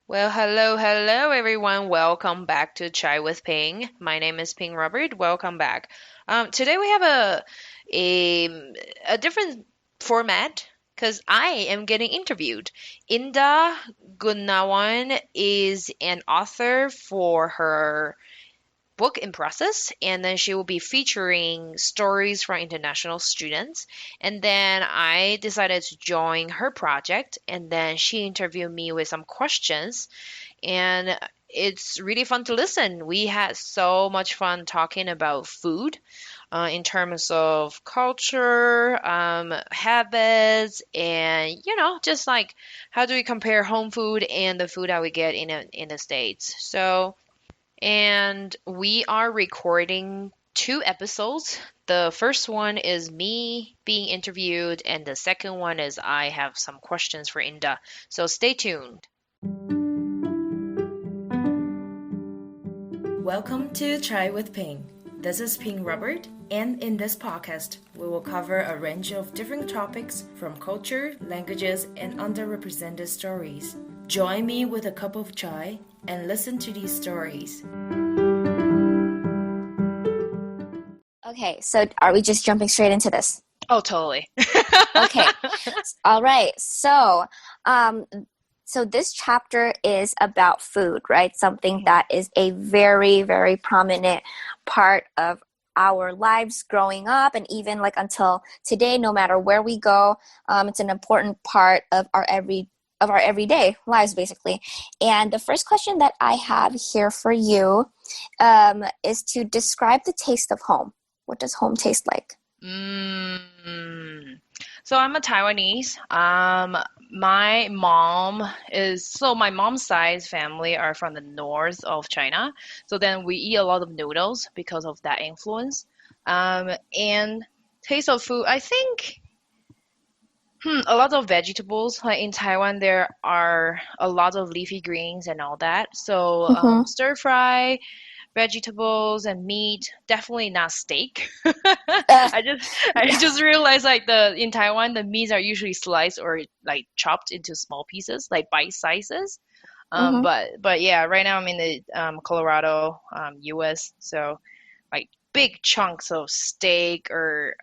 Well, hello, everyone. Welcome back to Chai with Ping. My name is Ping Robert. Welcome back. Today we have a a different format because I am getting interviewed. Indah Gunawan is an author for her book in process, and then she will be featuring stories from international students. And then I decided to join her project, and then she interviewed me with some questions and it's really fun to listen. We had so much fun talking about food in terms of culture, habits, and just like how do we compare home food and the food that we get in the States. And we are recording two episodes. The first one is me being interviewed, and the second one is I have some questions for Inda. So stay tuned. Welcome to Chai with Ping. This is Ping Robert, and in this podcast, we will cover a range of different topics from culture, languages, and underrepresented stories. Join me with a cup of chai and listen to these stories. Okay, so are we just jumping straight into this? Oh, totally. Okay, all right. So this chapter is about food, right? Something that is a very, very prominent part of our lives growing up, and even like until today, no matter where we go, it's an important part of our everyday lives, basically. And the first question that I have here for you is to describe the taste of home. What does home taste like? So I'm a Taiwanese. My mom's side family are from the north of China. So then we eat a lot of noodles because of that influence. And taste of food, I think, a lot of vegetables. Like in Taiwan, there are a lot of leafy greens and all that. So Mm-hmm. stir fry, vegetables and meat, definitely not steak. Uh, I just realized like the in Taiwan the meats are usually sliced or like chopped into small pieces, like bite sizes. mm-hmm. But yeah, right now I'm in the Colorado, US, so like big chunks of steak or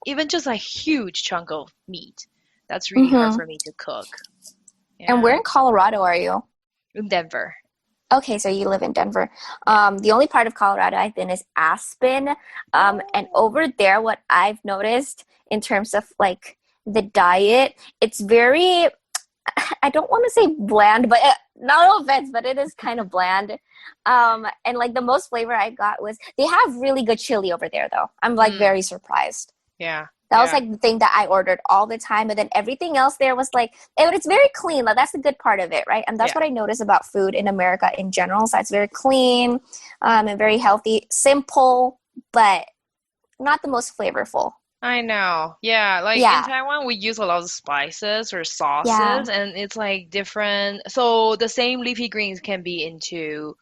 even just a huge chunk of meat. That's really hard Mm-hmm. for me to cook. And Yeah. where in Colorado are you? In Denver. Okay, so you live in Denver. The only part of Colorado I've been is Aspen. And over there, what I've noticed in terms of like the diet, it's very, I don't want to say bland, but no offense, but it is kind of bland. And like the most flavor I got was they have really good chili over there, though. I'm like Mm, very surprised. yeah. That was Yeah. like the thing that I ordered all the time. And then everything else there was like, it's very clean. Like, that's the good part of it, right? And that's Yeah. what I notice about food in America in general. So it's very clean and very healthy, simple, but not the most flavorful. I know. Yeah, like in Yeah. Taiwan, we use a lot of spices or Yeah. sauces, and it's like different. So the same leafy greens can be into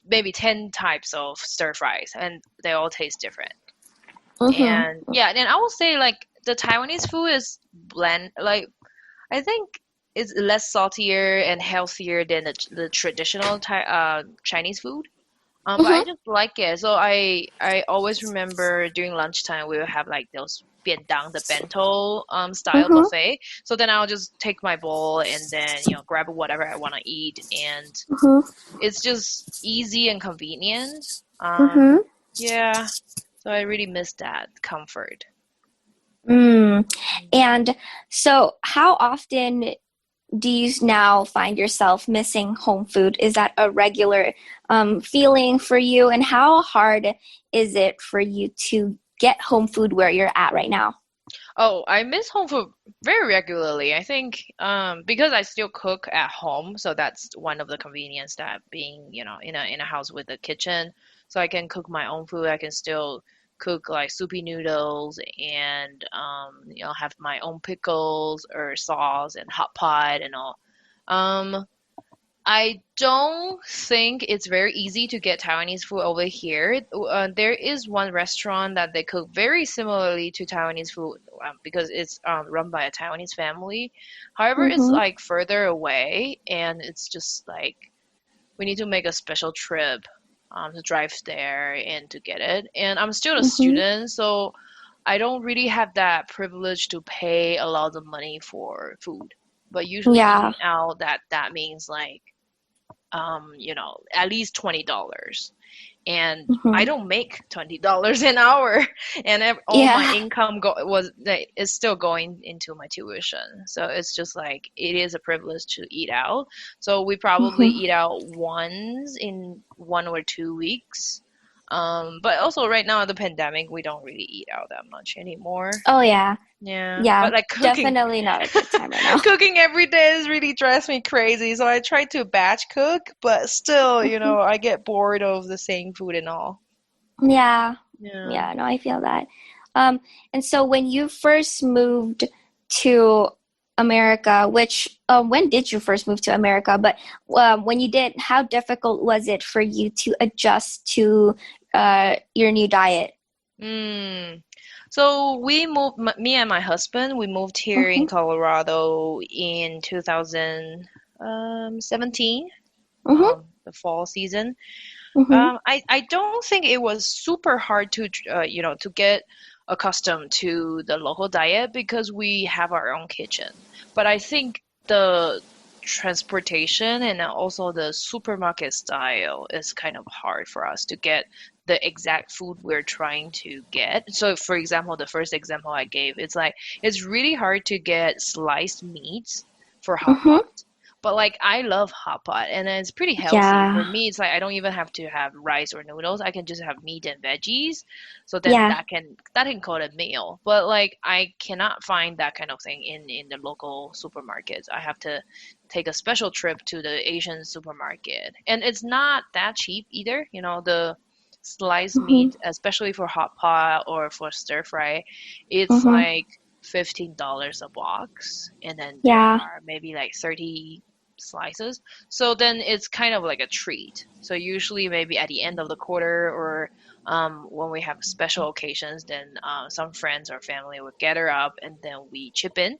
maybe 10 types of stir fries, and they all taste different. Mm-hmm. And yeah, and I will say like the Taiwanese food is blend, like I think it's less saltier and healthier than the traditional Chinese food. But I Mm-hmm. just like it. So I always remember during lunchtime we would have like those 便当, the bento style Mm-hmm. buffet. So then I'll just take my bowl and then grab whatever I want to eat, and Mm-hmm. it's just easy and convenient. Mm-hmm. Yeah. So I really miss that comfort. Mm. And so how often do you now find yourself missing home food? Is that a regular feeling for you? And how hard is it for you to get home food where you're at right now? Oh, I miss home food very regularly. I think because I still cook at home, so that's one of the convenience that being, in a house with a kitchen. So I can cook my own food. I can still cook like soupy noodles and have my own pickles or sauce and hot pot and all. Um, I don't think it's very easy to get Taiwanese food over here. There is one restaurant that they cook very similarly to Taiwanese food because it's run by a Taiwanese family. However, it's Mhm. like further away, and it's just like we need to make a special trip to drive there and to get it. And I'm still a Mhm. student, so I don't really have that privilege to pay a lot of money for food. But usually Yeah. eating out, that means like at least $20. And I Mhm. don't make $20 an hour, and all my Yeah. income is still going into my tuition. So it's just like it is a privilege to eat out. So we probably Mhm. eat out once in 1 or 2 weeks. But also right now the pandemic, we don't really eat out that much anymore. Oh yeah. Yeah, Yeah. but like cooking, Definitely not a good time right now. cooking every day is really drives me crazy. So I try to batch cook, but still, Mhm. I get bored of the same food and all. Yeah. Yeah. Yeah, no, I feel that. Um, and so when you first moved to America, which when did you first move to America? But when you did, how difficult was it for you to adjust to your new diet? Mm. So we moved, me and my husband, we moved here in Mm-hmm. Colorado in 2017, Mm-hmm. the fall season. Mm-hmm. I don't think it was super hard to get accustomed to the local diet because we have our own kitchen. But I think the transportation and also the supermarket style is kind of hard for us to get the exact food we're trying to get. So, for example, the first example I gave, it's like it's really hard to get sliced meats for hot Mm-hmm. pot. But like I love hot pot and it's pretty healthy. For Yeah. me, it's like I don't even have to have rice or noodles. I can just have meat and veggies. So then Yeah. that can call it a meal. But like I cannot find that kind of thing in the local supermarkets. I have to take a special trip to the Asian supermarket. And it's not that cheap either. The sliced Mm-hmm. meat, especially for hot pot or for stir fry, it's Mm-hmm. like $15 a box, and then there Yeah. are maybe like 30 slices. So then it's kind of like a treat. So usually maybe at the end of the quarter or when we have special occasions, then some friends or family will gather up and then we chip in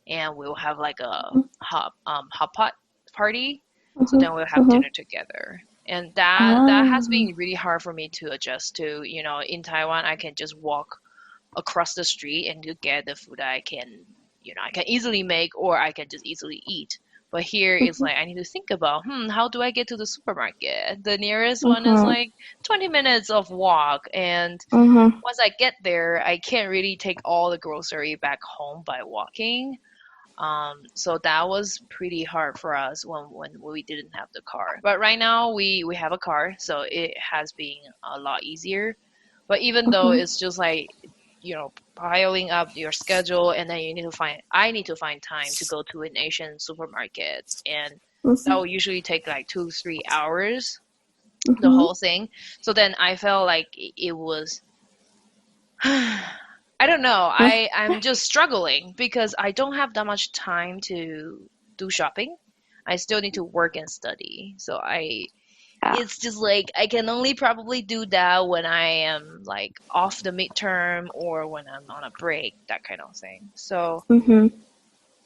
and we'll have like a hot pot party. So Mm-hmm. then we'll have Mm-hmm. dinner together. And that has Oh. been really hard for me to adjust to. In Taiwan, I can just walk across the street and to get the food that I can easily make or I can just easily eat. But here it's Mm-hmm. like I need to think about, how do I get to the supermarket? The nearest one is Mm-hmm. like 20 minutes of walk, and Mm-hmm. once I get there, I can't really take all the grocery back home by walking. So that was pretty hard for us when we didn't have the car. But right now we have a car, so it has been a lot easier. But even though Mm-hmm. it's just like, piling up your schedule and then I need to find time to go to an Asian supermarket, and that Mm-hmm. will usually take like 2, 3 hours, the Mm-hmm. whole thing. So then I felt like it was I don't know. I'm just struggling because I don't have that much time to do shopping. I still need to work and study. So Yeah. it's just like I can only probably do that when I am like off the midterm or when I'm on a break, that kind of thing. So Mm-hmm.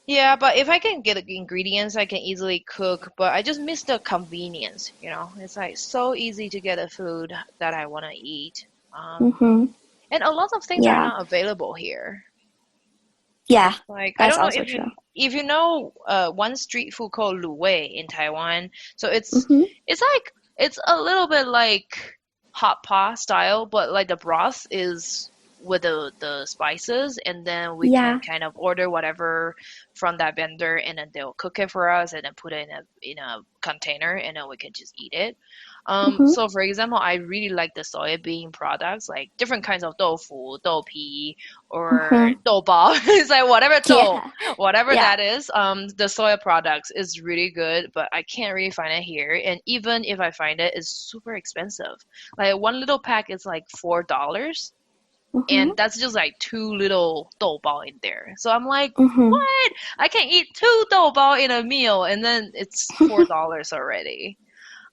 yeah, but if I can get the ingredients, I can easily cook, but I just miss the convenience. It's like so easy to get the food that I want to eat. Um, Mm-hmm. and a lot of things are Yeah. not available here. Yeah. It's like I That's don't know also if true. you know one street food called Lu Wei in Taiwan. So it's Mm-hmm. it's like it's a little bit like hot pot style, but like the broth is with the spices, and then we can Yeah. kind of order whatever from that vendor, and then they'll cook it for us, and then put it in a container, and then we can just eat it. Mm-hmm. So for example, I really like the soybean products, like different kinds of tofu, doupi, or Mm-hmm. doubao. It's like whatever Yeah. whatever Yeah. that is. The soya products is really good, but I can't really find it here. And even if I find it, it's super expensive. Like one little pack is like $4, Mm-hmm. and that's just like two little doubao in there. So I'm like, Mm-hmm. what? I can eat two doubao in a meal, and then it's $4 already.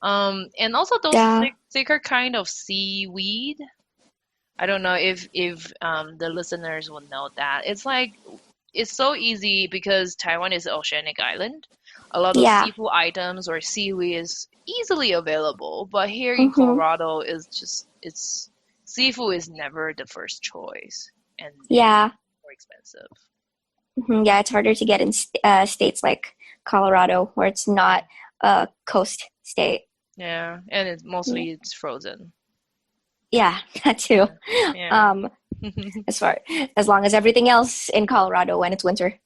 And also those Yeah. thicker kind of seaweed. I don't know if the listeners will know that. It's like it's so easy because Taiwan is an oceanic island. A lot of Yeah. seafood items or seaweed is easily available, but here in Mm-hmm. Colorado is just it's seafood is never the first choice, and it's Yeah. more expensive. Hmm. Yeah, it's harder to get in states like Colorado where it's Yeah. not a coast state. Yeah, and it's Yeah, mostly it's frozen. yeah, that too. Yeah. Yeah. Um, as far as long as everything else in Colorado when it's winter.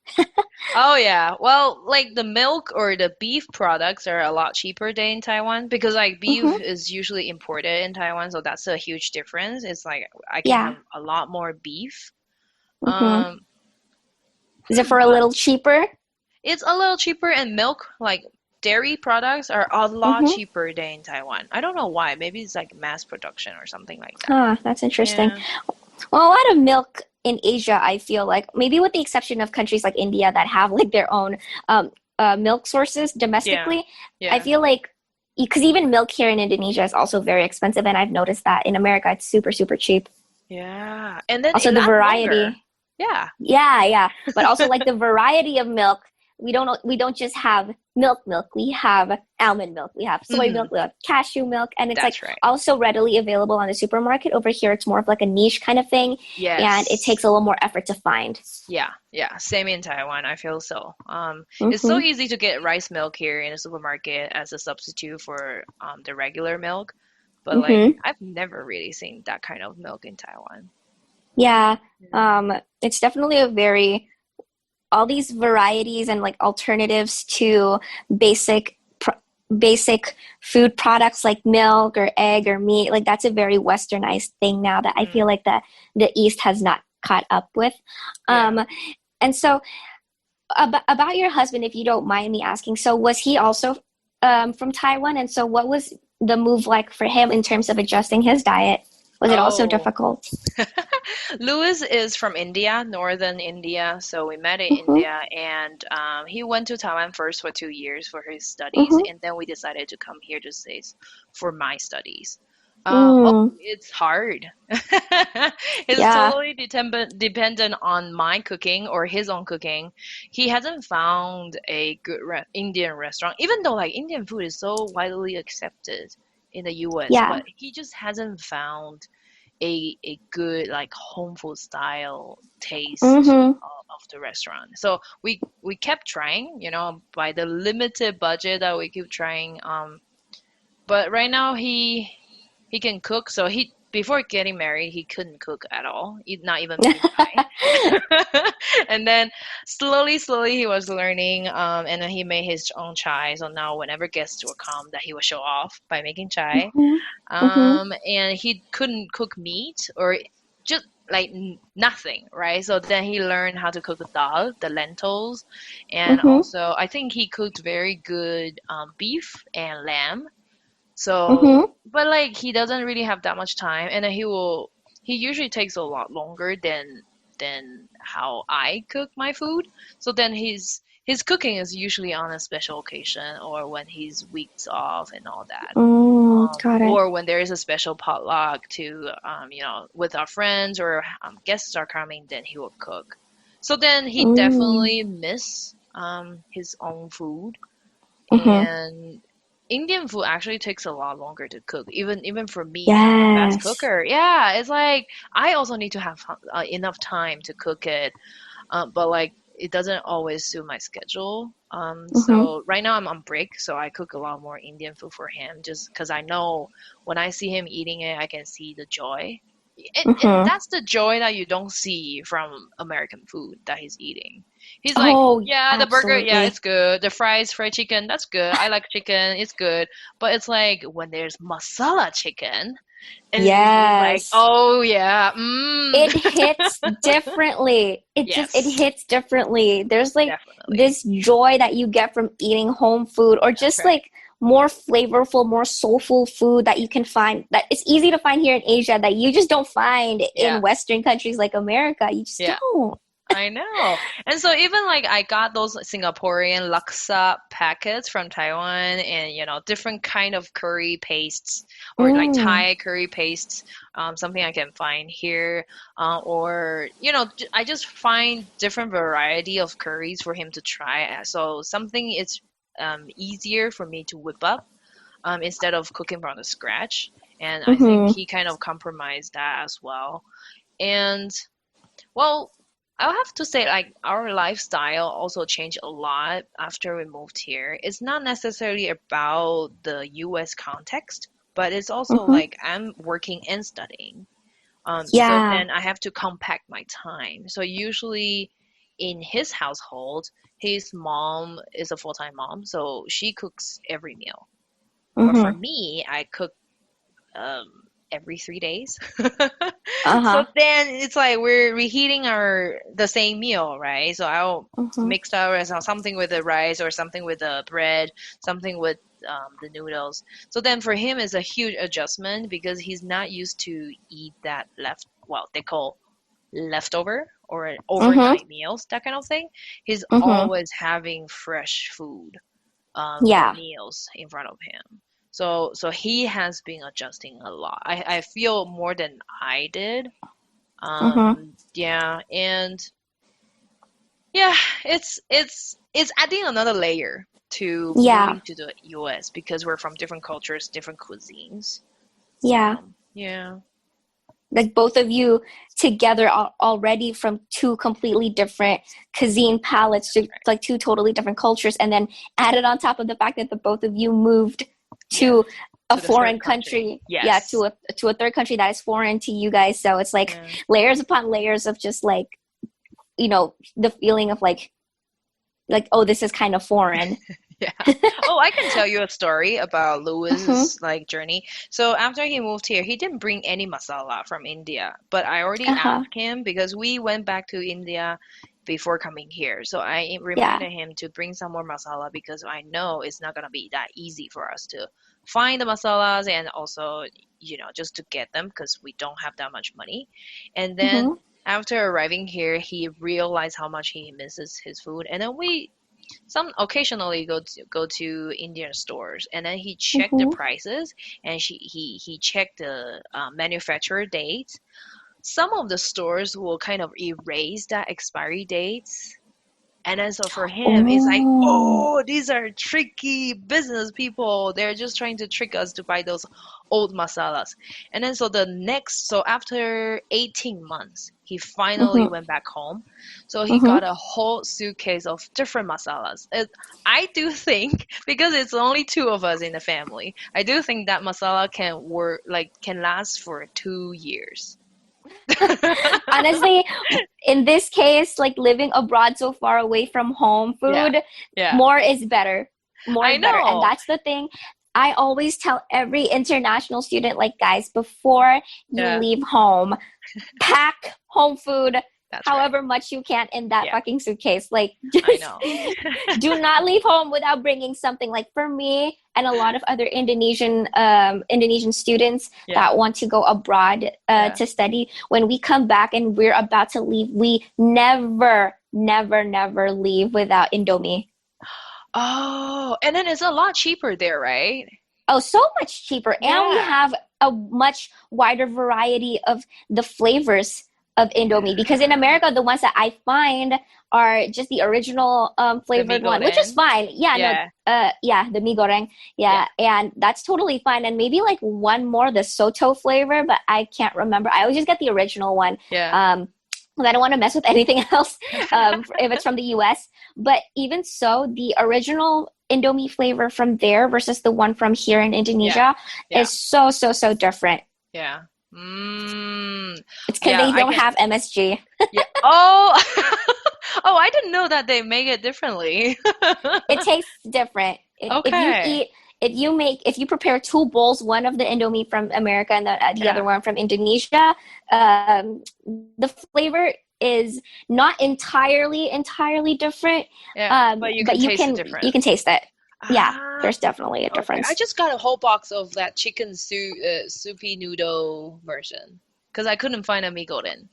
Oh yeah. Well, like the milk or the beef products are a lot cheaper than in Taiwan because like beef Mm-hmm. is usually imported in Taiwan, so that's a huge difference. It's like I can Yeah. have a lot more beef. Mm-hmm. Um, Is it for a but little cheaper? it's a little cheaper and milk, like dairy products are a lot Mm-hmm. cheaper than in Taiwan. I don't know why. Maybe it's like mass production or something like that. Huh, that's interesting. Yeah. Well, a lot of milk in Asia, I feel like, maybe with the exception of countries like India that have like their own um, milk sources Yeah. domestically, I Yeah. feel like because even milk here in Indonesia is also very expensive, and I've noticed that in America it's super, super cheap. Yeah. And then Also, it the lasts longer. variety. Yeah. Yeah, yeah. But also like the variety of milk. We don't just have milk. We have almond milk. We have soy Hmm. milk. We have cashew milk, and it's like That's right. also readily available on the supermarket. Over here, it's more of like a niche kind of thing, and it takes Yes. a little more effort to find. Yeah, yeah, same in Taiwan. I feel so. It's so Mm-hmm. easy to get rice milk here in the supermarket as a substitute for the regular milk, but like Mm-hmm. I've never really seen that kind of milk in Taiwan. Yeah. Yeah. It's definitely a very all these varieties and like alternatives to basic basic food products like milk or egg or meat, like that's a very westernized thing now that I feel Mm, like the East has not caught up with. yeah. um and so about your husband, if you don't mind me asking, so was he also from Taiwan, and so what was the move like for him in terms of adjusting his diet? Was it also Oh, difficult? Louis is from India, northern India. So we met in Mm-hmm. India, and he went to Taiwan first for 2 years for his studies, Mm-hmm. and then we decided to come here to States for my studies. Oh, Mm, it's hard. It's yeah. totally dependent on my cooking or his own cooking. He hasn't found a good Indian restaurant, even though like Indian food is so widely accepted in the US, Yeah. but he just hasn't found a good like home food style taste Mm-hmm. of the restaurant. So we kept trying, by the limited budget that we keep trying. But right now he can cook. So he before getting married, he couldn't cook at all, not even meat pie. And then slowly he was learning, and then he made his own chai. So now whenever guests will come, that he will show off by making chai. Mm-hmm. Mm-hmm. And he couldn't cook meat or just like nothing, right? So then he learned how to cook the dal, the lentils, and Mm-hmm. also I think he cooked very good beef and lamb. So, Mm-hmm. but like he doesn't really have that much time, and then he usually takes a lot longer than how I cook my food. So then his cooking is usually on a special occasion or when he's weeks off and all that. Got it. Or when there is a special potluck to, with our friends or guests are coming, then he will cook. So then he Mm. definitely miss his own food. Mm-hmm. And Indian food actually takes a lot longer to cook, even for me. I'm a fast Yes. cooker. Yeah, it's like I also need to have enough time to cook it, but like it doesn't always suit my schedule. Mm-hmm. So right now I'm on break, so I cook a lot more Indian food for him, just because I know when I see him eating it, I can see the joy. And Mm-hmm. that's the joy that you don't see from American food that he's eating. He's like, Oh, yeah, the burger, yeah, absolutely. it's good. The fries, fried chicken, that's good. I like chicken, it's good. But it's like when there's masala chicken, and he's like, Yes. oh yeah, It hits differently. It yes, hits differently. There's like definitely. this joy that you get from eating home food or That's just right. like more flavorful, more soulful food that you can find that it's easy to find here in Asia that you just don't find Yeah, in Western countries like America. You just yeah. don't. I know. And so even like I got those Singaporean laksa packets from Taiwan and different kind of curry pastes or like Mm, Thai curry pastes, something I can find here. Or I just find different variety of curries for him to try. So something it's easier for me to whip up instead of cooking from the scratch. And I think mm-hmm. he kind of compromised that as well. And well, I'll have to say, like, our lifestyle also changed a lot after we moved here. It's not necessarily about the US context, but it's also Mm-hmm. like I'm working and studying. So Yeah. then I have to compact my time. So usually in his household, his mom is a full-time mom, so she cooks every meal. But for Mm-hmm. me, I cook every 3 days. So Uh-huh. then it's like we're reheating the same meal, right? So I'll Mm-hmm. mix up something with the rice or something with the bread, something with the noodles. So then for him it's a huge adjustment because he's not used to eat that well, they call leftover or Mm-hmm. overnight meals, that kind of thing. He's Mm-hmm. always having fresh food or Yeah. meals in front of him. So he has been adjusting a lot. I feel more than I did. Mm-hmm. Yeah, and yeah, it's adding another layer to Yeah. moving to the US because we're from different cultures, different cuisines. Yeah. Yeah, Like both of you together already from two completely different cuisine palettes to right. like two totally different cultures, and then added on top of the fact that the both of you moved Yeah, to a to the third foreign country. country, yeah, Yes. to a third country that is foreign to you guys. So it's like Yeah. layers upon layers of just like, the feeling of like, oh, this is kind of foreign. Yeah. Oh, I can tell you a story about Mm-hmm. Lewis's like journey. So after he moved here, he didn't bring any masala from India, but I already Uh-huh. asked him because we went back to India before coming here. So I Yeah. reminded him to bring some more masala because I know it's not gonna be that easy for us to find the masalas and also, just to get them because we don't have that much money. And then Mm-hmm. after arriving here, he realized how much he misses his food, and then we some occasionally go to Indian stores, and then he checked the Mm-hmm. prices and he checked the manufacturer dates. Some of the stores will kind of erase that expiry dates. And then so for him, it's like, Oh. oh, these are tricky business people. They're just trying to trick us to buy those old masalas. And then so after 18 months, he finally Mm-hmm. went back home. So he Mm-hmm. got a whole suitcase of different masalas. I do think, because it's only two of us in the family, I do think that masala can last for 2 years. Honestly, in this case, like living abroad so far away from home Yeah, food, yeah, more is better. More I is better. And know. that's the thing. I always tell every international student, like, guys, before you Yeah, leave home, pack home food that's right. however much you can in that Yeah, fucking suitcase. Like, I just know. do not leave home without bringing something. Like for me and a lot of other Indonesian students Yeah, that want to go abroad yeah. to study, when we come back and we're about to leave, we never, never, never leave without Indomie. Oh, and then it's a lot cheaper there, right? Oh, so much cheaper. And we Yeah, have a much wider variety of the flavors of Indomie. Because in yeah. America, the ones that I find are just the original The mee flavored one, which is goreng. fine. Yeah, no, Yeah, yeah, the mee goreng. yeah, Yeah, and that's totally fine. And maybe like one more, the Soto flavor, but I can't remember. I always just get the original one. yeah. Um, 'Cause I don't want to mess with anything else if it's from the US. But even so, the original Indomie flavor from there versus the one from here in Yeah, Indonesia yeah, is so, so, so different. yeah. Mm, It's because yeah, they I don't can. have MSG. Yeah. Oh, oh, I didn't know that they make it differently. It tastes different. If you Okay. eat, if you prepare two bowls, one of the Indomie from America and the other Yeah, one from Indonesia, um, the flavor is not entirely different, yeah. But you but can you taste the you can difference. taste it. Yeah, Ah, there's definitely a okay. I difference. just got a whole box of that chicken soupy noodle version because I couldn't find a mee goreng.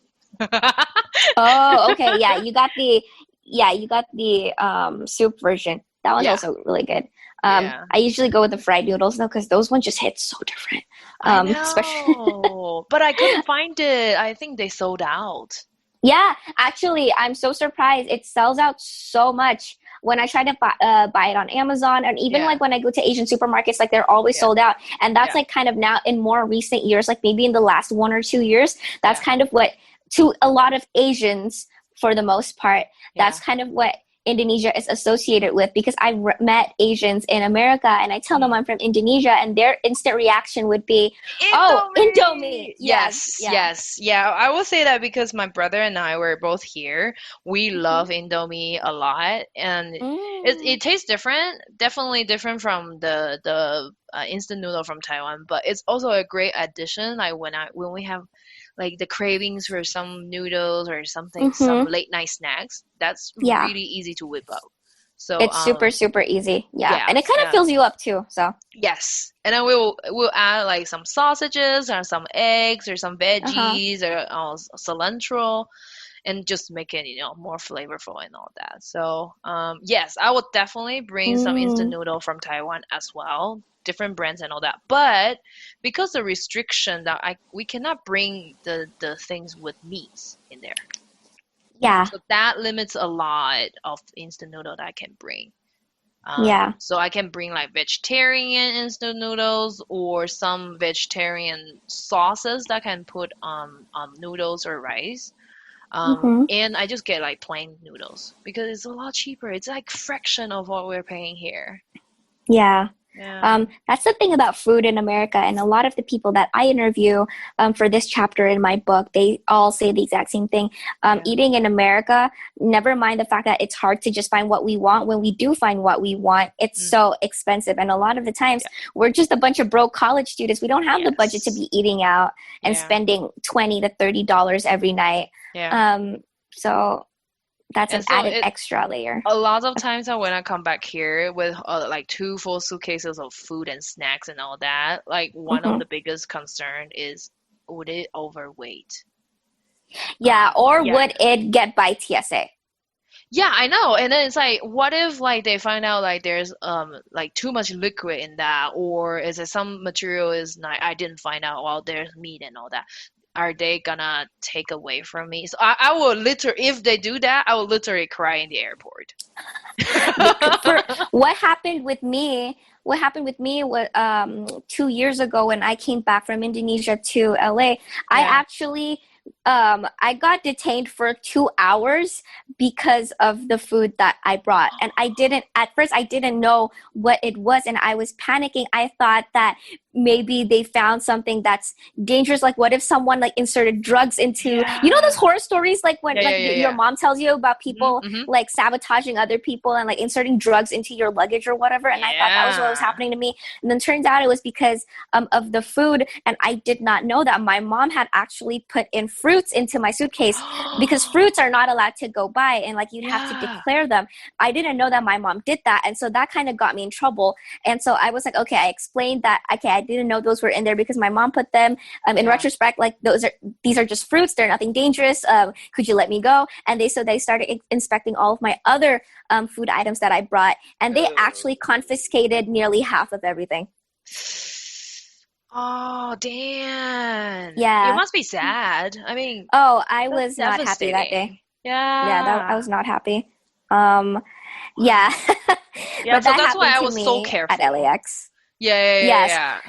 Oh, okay. You got the soup version. That one's Yeah, also really good. yeah. I usually go with the fried noodles though, because those ones just hit so different. I Especially know, but I couldn't find it. I think they sold out. Yeah, actually, I'm so surprised. It sells out so much when I try to buy it on Amazon, and even Yeah, like when I go to Asian supermarkets, like they're always yeah, sold out. And that's yeah, like kind of now in more recent years, like maybe in the last 1 or 2 years, that's yeah, kind of what to a lot of Asians, for the most part, that's yeah. kind of what Indonesia is associated with, because I've met Asians in America and I tell them Mm. I'm from Indonesia, and their instant reaction would be, "Oh, Indomie." Indomie! Yes, Yes, yeah. yes. Yeah, I will say that because my brother and I were both here. We Hmm. love Indomie a lot, and Mm. it tastes different, definitely different from the instant noodle from Taiwan, but it's also a great addition. Like when we have like the cravings for some noodles or something, some Hmm. late night snacks, that's Yeah. really easy to whip up. So It's super, super easy. Yeah. yeah, And it kind of yeah. fills you up too. So, Yes, and then we'll add like some sausages or some eggs or some uh-huh. veggies or cilantro, and just make it more flavorful and all that. So yes, I would definitely bring some instant Mm, noodle from Taiwan as well, different brands and all that. But because the restriction that I we cannot bring the things with meats in there, yeah. so that limits a lot of instant noodle that I can bring. Yeah. So I can bring like vegetarian instant noodles or some vegetarian sauces that I can put on noodles or rice. Hmm. And I just get like plain noodles because it's a lot cheaper. It's like fraction of what we're paying here. Yeah. Yeah. That's the thing about food in America. And a lot of the people that I interview for this chapter in my book, they all say the exact same thing. Yeah. Eating in America, never mind the fact that it's hard to just find what we want. When we do find what we want, it's Mm. so expensive. And a lot of the times, Yeah. we're just a bunch of broke college students. We don't have the budget to Yes. be eating out and Yeah. spending $20 to $30 every night. Yeah. So that's And an so added it extra layer. a lot of times when I come back here with like two full suitcases of food and snacks and all that, like one of Hmm. the biggest concern is would it overweight? Yeah, or Yeah. would it get by TSA? Yeah, I know. And then it's like, what if like they find out like there's like too much liquid in that, or is it some material is not I didn't find out while there's meat and all that. Are they gonna take away from me? So I will literally, if they do that, I will literally cry in the airport. For what happened with me, what happened with me was 2 years ago when I came back from Indonesia to LA. I Yeah. actually I got detained for 2 hours because of the food that I brought. And I didn't, at first, I didn't know what it was. And I was panicking. I thought that maybe they found something that's dangerous. Like, what if someone like inserted drugs into, those Yeah. horror stories, like when Yeah, yeah, like yeah, your yeah. mom tells you about Hmm, people hmm. like sabotaging other people and like inserting drugs into your luggage or whatever. And I thought that was what was Yeah. happening to me. And then turns out it was because of the food. And I did not know that my mom had actually put in fruits into my suitcase, because fruits are not allowed to go by and like you'd have to Yeah. declare them. I didn't know that my mom did that. And so that kind of got me in trouble. And so I was like, okay, I explained that, okay, I didn't know those were in there because my mom put them. In Yeah. retrospect, like these are just fruits. They're nothing dangerous. Could you let me go? And they started inspecting all of my other food items that I brought. And they actually Oh. confiscated nearly half of everything. Oh, Dan. You Yeah. must be sad. I mean, Oh, I that's was not happy that day. devastating. Yeah, that I Yeah. was not happy. Um, yeah, Wow. Yeah, but so that that's why happened I to was so me at careful. LAX. Yeah, yeah, yeah, Yes. yeah.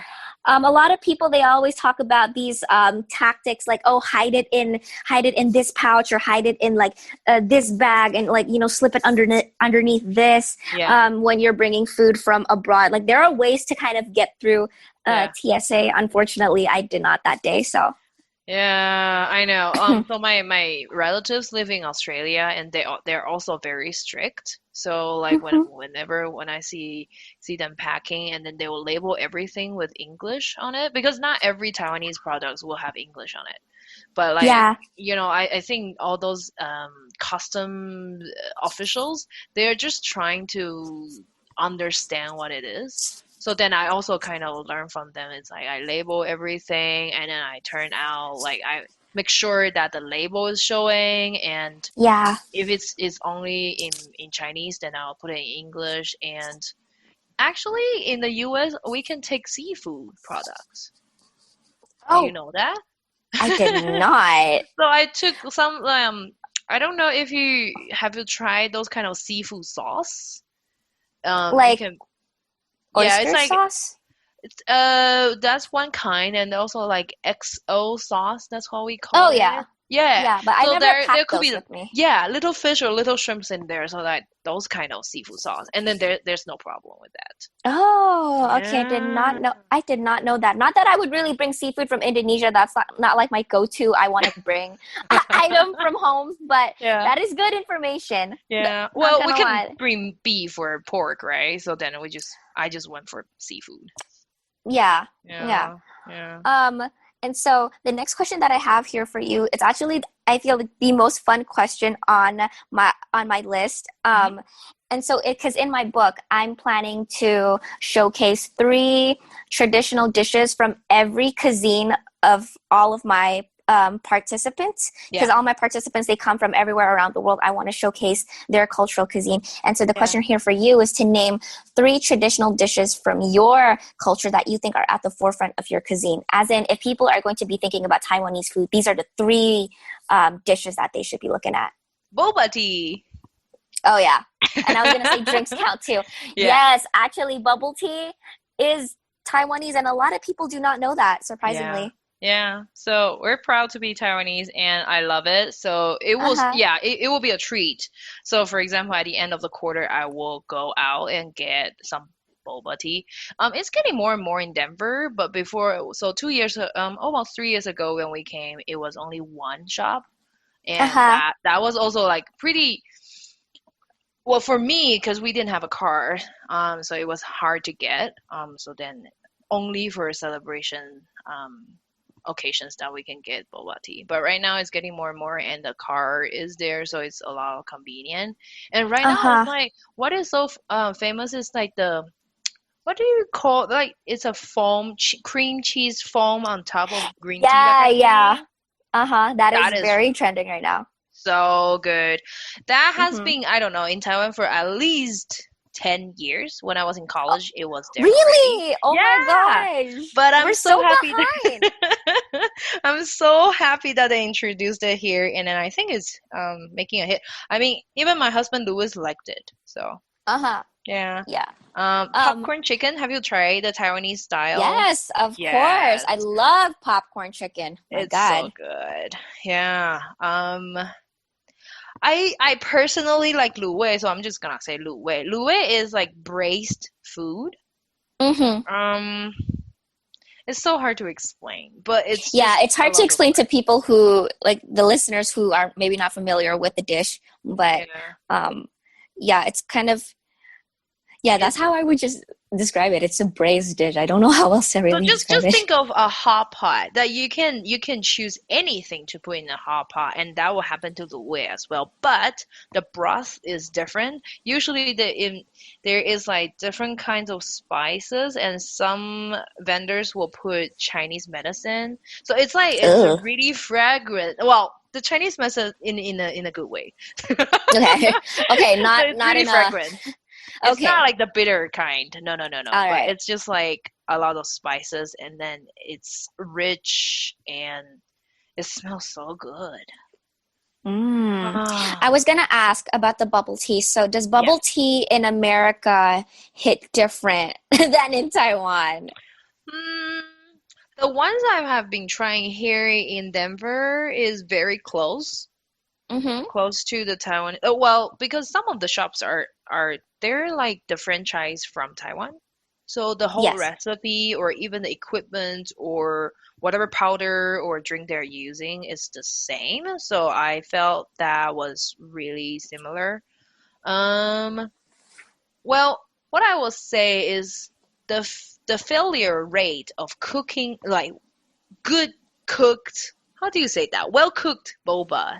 A lot of people, they always talk about these tactics like, oh, hide it in this pouch, or hide it in like this bag, and like slip it underneath this Yeah, when you're bringing food from abroad. Like there are ways to kind of get through yeah. TSA. Unfortunately, I did not that day. So. Yeah, I know. So my relatives live in Australia, and they're also very strict. So like Mhm. when I see them packing, and then they will label everything with English on it, because not every Taiwanese products will have English on it. But like, Yeah. I think all those custom officials, they're just trying to understand what it is. So then I also kind of learn from them. It's like I label everything, and then I turn out like make sure that the label is showing, and Yeah. if it's only in Chinese, then I'll put it in English. And actually, in the US, we can take seafood products. Do you Oh, know that? I did not. So I took some I don't know if you tried those kind of seafood sauce. You Like can yeah, it's oyster like sauce? that's one kind, and also like XO sauce, that's what we Oh call yeah. it. Yeah. Yeah, but I So never there packed could those be with me. yeah, little fish or little shrimps in there, so that those kind of seafood sauce. And then there's no problem with that. Oh, okay. Yeah. I did not know that. Not that I would really bring seafood from Indonesia. That's not like my go-to. I want to bring item from home, but Yeah. that is good information. Yeah. Not Well, we gonna can lie. bring beef or pork, right? So then I just went for seafood. Yeah. Yeah. Yeah. Yeah. Um, and so the next question that I have here for you, it's actually I feel like the most fun question on my list. Mhm. And so because in my book, I'm planning to showcase three traditional dishes from every cuisine of all of my participants, because Yeah. all my participants, they come from everywhere around the world. I want to showcase their cultural cuisine. And so the Yeah. question here for you is to name three traditional dishes from your culture that you think are at the forefront of your cuisine. As in, if people are going to be thinking about Taiwanese food, these are the three dishes that they should be looking at. Boba tea. Oh, yeah. And I was going to say drinks count too. Yeah. Yes, actually, bubble tea is Taiwanese, and a lot of people do not know that, Yeah. surprisingly. Yeah. So we're proud to be Taiwanese and I love it. So Uh-huh. it will be a treat. So for example, at the end of the quarter, I will go out and get some boba tea. It's getting more and more in Denver, but before, so 2 years, almost 3 years ago when we came, it was only one shop. And Uh-huh. that was also like pretty, well, for me, because we didn't have a car, so it was hard to get. So then only for celebration occasions that we can get boba tea. But right now it's getting more and more, and the car is there, so it's a lot of convenient. And right now it's Uh-huh. like what is so famous is like the what do you call, like it's a foam cream cheese foam on top of green tea, that Yeah, kind of yeah. thing. Uh-huh. That That is is very trending right now. so good. That has Mm-hmm. been, I don't know, in Taiwan for at least 10 years. When I was in college, it was there already. Really? Oh my Yeah. gosh. But I'm We're so so happy behind. I'm so happy that they introduced it here, and then I think it's making a hit. I mean, even my husband Louis liked it. So, Uh-huh. yeah. Yeah. Um, Popcorn chicken, have you tried the Taiwanese style? yes, of course. Yes. I love popcorn chicken. My It's so God. good. Yeah. I personally like lu wei, so I'm just gonna say lu wei. Lu wei is like braised food. Mm-hmm. Um, it's so hard to explain, but it's Yeah, just it's a hard to lot of explain to bread. people who, like the listeners who are maybe not familiar with the dish, but Yeah. um, yeah, it's kind of, yeah, that's It's how I would just describe it. It's a braised dish. I don't know how else to so really just describe just it. think of a hot pot that you can choose anything to put in a hot pot, and that will happen to the whey as well. But the broth is different. Usually there is like different kinds of spices, and some vendors will put Chinese medicine. So it's like it's a Ugh. really fragrant. Well, the Chinese medicine in a good way. Okay. Okay, So not it's not really in a fragrant. It's not okay. like the bitter kind. No, no, no, no. All But right. it's just like a lot of spices, and then it's rich and it smells so good. Mm. I Ah, was gonna ask about the bubble tea. So does yeah. bubble tea in America hit different than in Taiwan? Mm, the ones I have been trying here in Denver is very close, Mm-hmm. close to the Taiwan. Well, because some of the shops are they're like the franchise from Taiwan. So the whole Yes. recipe or even the equipment or whatever powder or drink they're using is the same. So I felt that was really similar. Um, well, what I will say is the failure rate of cooking like good cooked, how do you say that? Well cooked boba.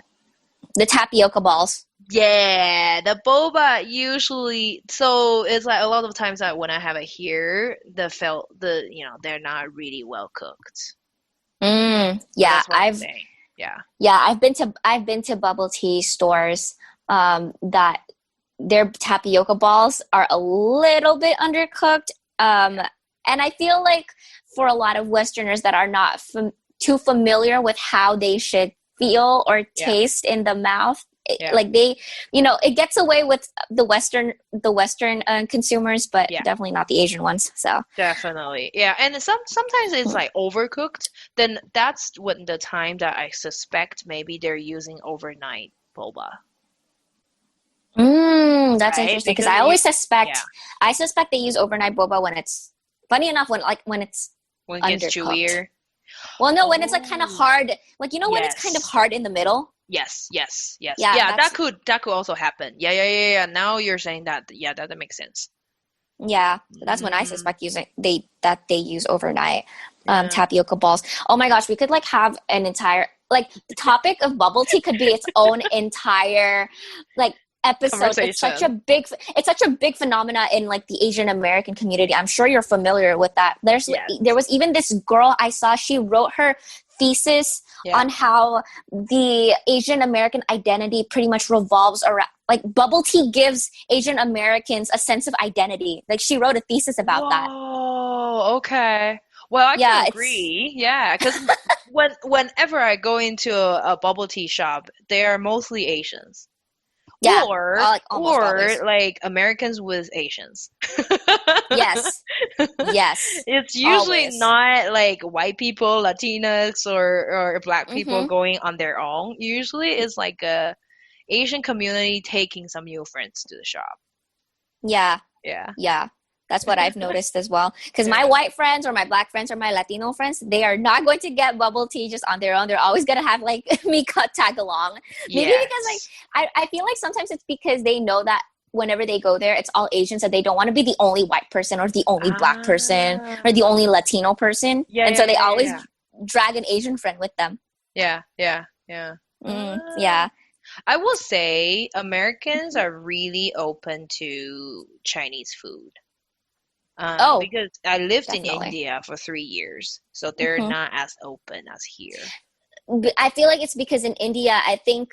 The tapioca balls. Yeah, the boba usually, so it's like a lot of times that when I have it here, they're not really well cooked. Mm, So yeah, that's what I'm saying. Yeah, I've been to bubble tea stores that their tapioca balls are a little bit undercooked. And I feel like for a lot of Westerners that are not too familiar with how they should feel or Yeah. taste in the mouth, Yeah. like they, it gets away with the Western consumers, but Yeah. definitely not the Asian ones. So Definitely. Yeah. And sometimes it's like overcooked. Then that's when the time that I suspect maybe they're using overnight boba. That's Right? interesting because Because yeah, I suspect they use overnight boba when it's funny enough when it's when it gets undercooked. chewier. Well, no, when it's like kind of Oh, hard, like when it's kind of yes. hard in the middle. Yes, yes, yes. Yeah, Yeah, that could also happen. Yeah. Now you're saying that. Yeah, that makes sense. so that's when I Mm, suspect they use overnight yeah. tapioca balls. Oh my gosh, we could like have an entire like the topic of bubble tea could be its own entire like episode. Conversation. It's such a big phenomena in like the Asian American community. I'm sure you're familiar with that. Yes. There was even this girl I saw, she wrote her thesis Yeah. on how the Asian American identity pretty much revolves around like bubble tea gives Asian Americans a sense of identity. Like she wrote a thesis about that. Whoa, okay. Well, I can Yeah, it's agree. Yeah, because whenever I go into a bubble tea shop, they are mostly Asians. yeah, Or like almost or always. like Americans with Asians. Yes. Yes. It's usually Always. not like white people, Latinx or black people Mhm. going on their own. Usually it's like a Asian community taking some new friends to the shop. Yeah. Yeah. Yeah. That's what I've noticed as well. Because my Yeah. white friends or my black friends or my Latino friends, they are not going to get bubble tea just on their own. They're always going to have like me cut tag along. Maybe because like Yes. I feel like sometimes it's because they know that whenever they go there, it's all Asians, so they don't want to be the only white person or the only black person or the Ah. only Latino person. Yeah, And yeah, so they yeah, yeah, always yeah. drag an Asian friend with them. Yeah, yeah, yeah. Ah. Yeah. I will say Americans are really open to Chinese food. Oh, Because I lived in definitely. India for 3 years, so they're Hmm. not as open as here. I feel like it's because in India, I think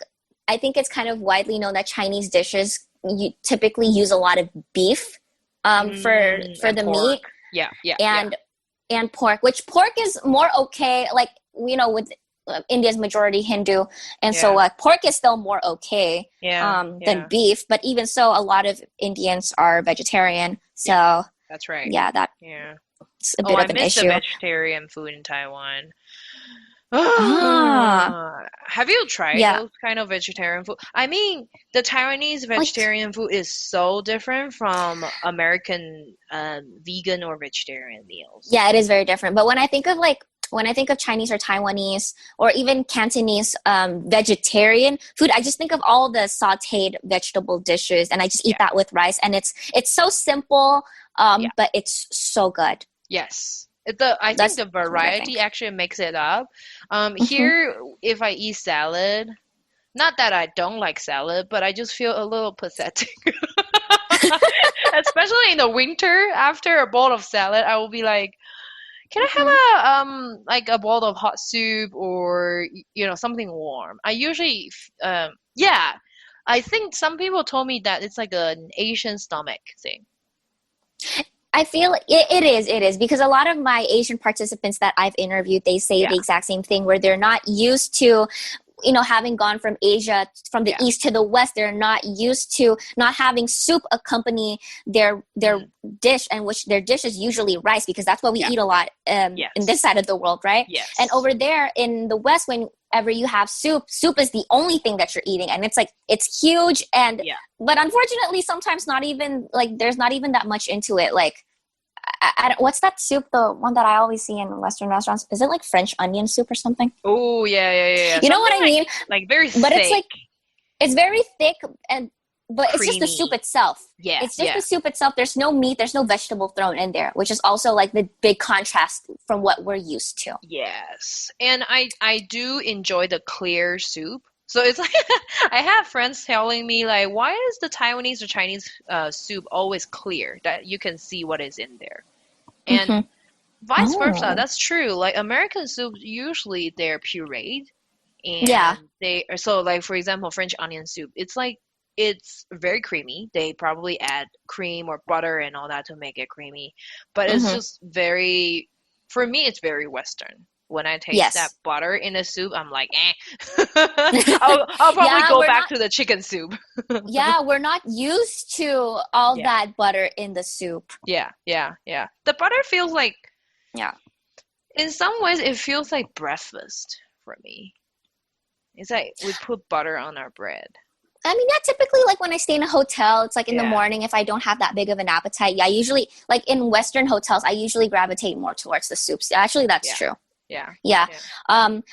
it's kind of widely known that Chinese dishes you typically use a lot of beef for And the meat pork. Yeah, yeah, yeah, and pork, which pork is more okay. Like with India's majority Hindu, and so yeah, pork is still more okay yeah, than yeah, beef. But even so, a lot of Indians are vegetarian. yeah. So That's right. yeah, that's Yeah. a Oh, bit I of an miss the issue. vegetarian food in Taiwan. Ah, Have you tried yeah, those kind of vegetarian food? I mean, the Taiwanese like. vegetarian food is so different from American vegan or vegetarian meals. Yeah, it is very different. But when I think of Chinese or Taiwanese or even Cantonese vegetarian food, I just think of all the sautéed vegetable dishes, and I just eat Yeah, that with rice, and it's so simple, yeah, but it's so good. yes. I think That's the what I variety think. actually makes it up. Hmm. Here, if I eat salad, not that I don't like salad, but I just feel a little pathetic. Especially in the winter, after a bowl of salad, I will be like, can I Hmm. have a like a bowl of hot soup or something warm? I usually yeah, I think some people told me that it's like an Asian stomach thing. I feel it is because a lot of my Asian participants that I've interviewed, they say Yeah, the exact same thing where they're not used to having gone from Asia, from the yeah, east to the west, they're not used to not having soup accompany their mm, dish, and which their dish is usually rice because that's what we yeah, eat a lot in this yes, side of the world, right? And yes, over there in the west, whenever you have soup is the only thing that you're eating, and it's huge, and yeah. but unfortunately, sometimes not even like there's not even that much into it, like. What's that soup? The one that I always see in Western restaurants? Is it like French onion soup or something? Oh yeah, yeah, yeah, yeah. You know Something what I mean? like very But it's thick, like it's very thick, and but it's just the soup creamy. itself. Yeah, It's just yeah. the soup itself. There's no meat, there's no vegetable thrown in there, which is also like the big contrast from what we're used to. Yes. And I do enjoy the clear soup. So it's like I have friends telling me like, why is the Taiwanese or Chinese soup always clear that you can see what is in there? And Hmm. vice versa, Oh. that's true. Like American soup, usually they're pureed. Yeah. And they are so like for example, French onion soup. It's very creamy. They probably add cream or butter and all that to make it creamy, but it's Hmm. just very for me it's very Western. When I taste that Yes. butter in a soup, I'm like, eh. I'll probably Yeah, go we're back not to the chicken soup. yeah, we're not used to all Yeah, that butter in the soup. yeah. The butter feels like, Yeah. in some ways, it feels like breakfast for me. It's like we put butter on our bread. I mean, yeah, typically like when I stay in a hotel, it's like in the Yeah, morning if I don't have that big of an appetite. Yeah, usually like in Western hotels, I usually gravitate more towards the soups. Actually, that's yeah, true. yeah, Yeah. yeah.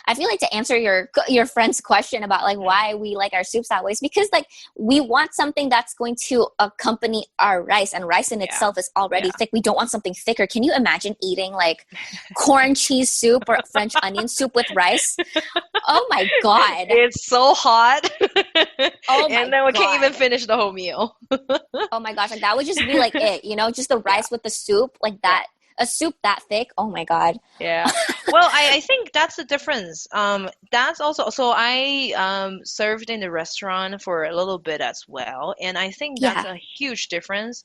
I feel like to answer your friend's question about like Mm, why we like our soups that way is because like we want something that's going to accompany our rice, and rice in yeah, itself is already yeah. thick. We don't want something thicker. Can you imagine eating like corn cheese soup or French onion soup with rice? Oh my God. It's so hot, Oh and my then we can't even God. finish the whole meal. Oh my gosh, like that would just be like it, just the Yeah, rice with the soup, like yeah. that, a soup that thick. Oh my God. Yeah. Well, I think that's the difference. That's also so I served in the restaurant for a little bit as well, and I think that's Yeah, a huge difference.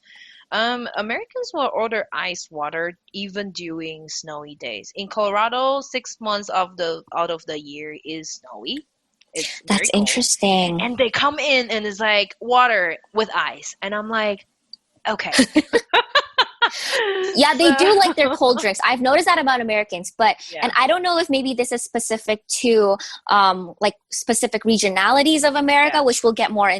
Americans will order ice water even during snowy days. In Colorado, 6 months of the out of the year is snowy. It's that's very cold. interesting. And they come in and it's like water with ice. And I'm like, okay. Yeah, they So do like their cold drinks. I've noticed that about Americans, but yeah, and I don't know if maybe this is specific to like specific regionalities of yeah. America, which we'll get more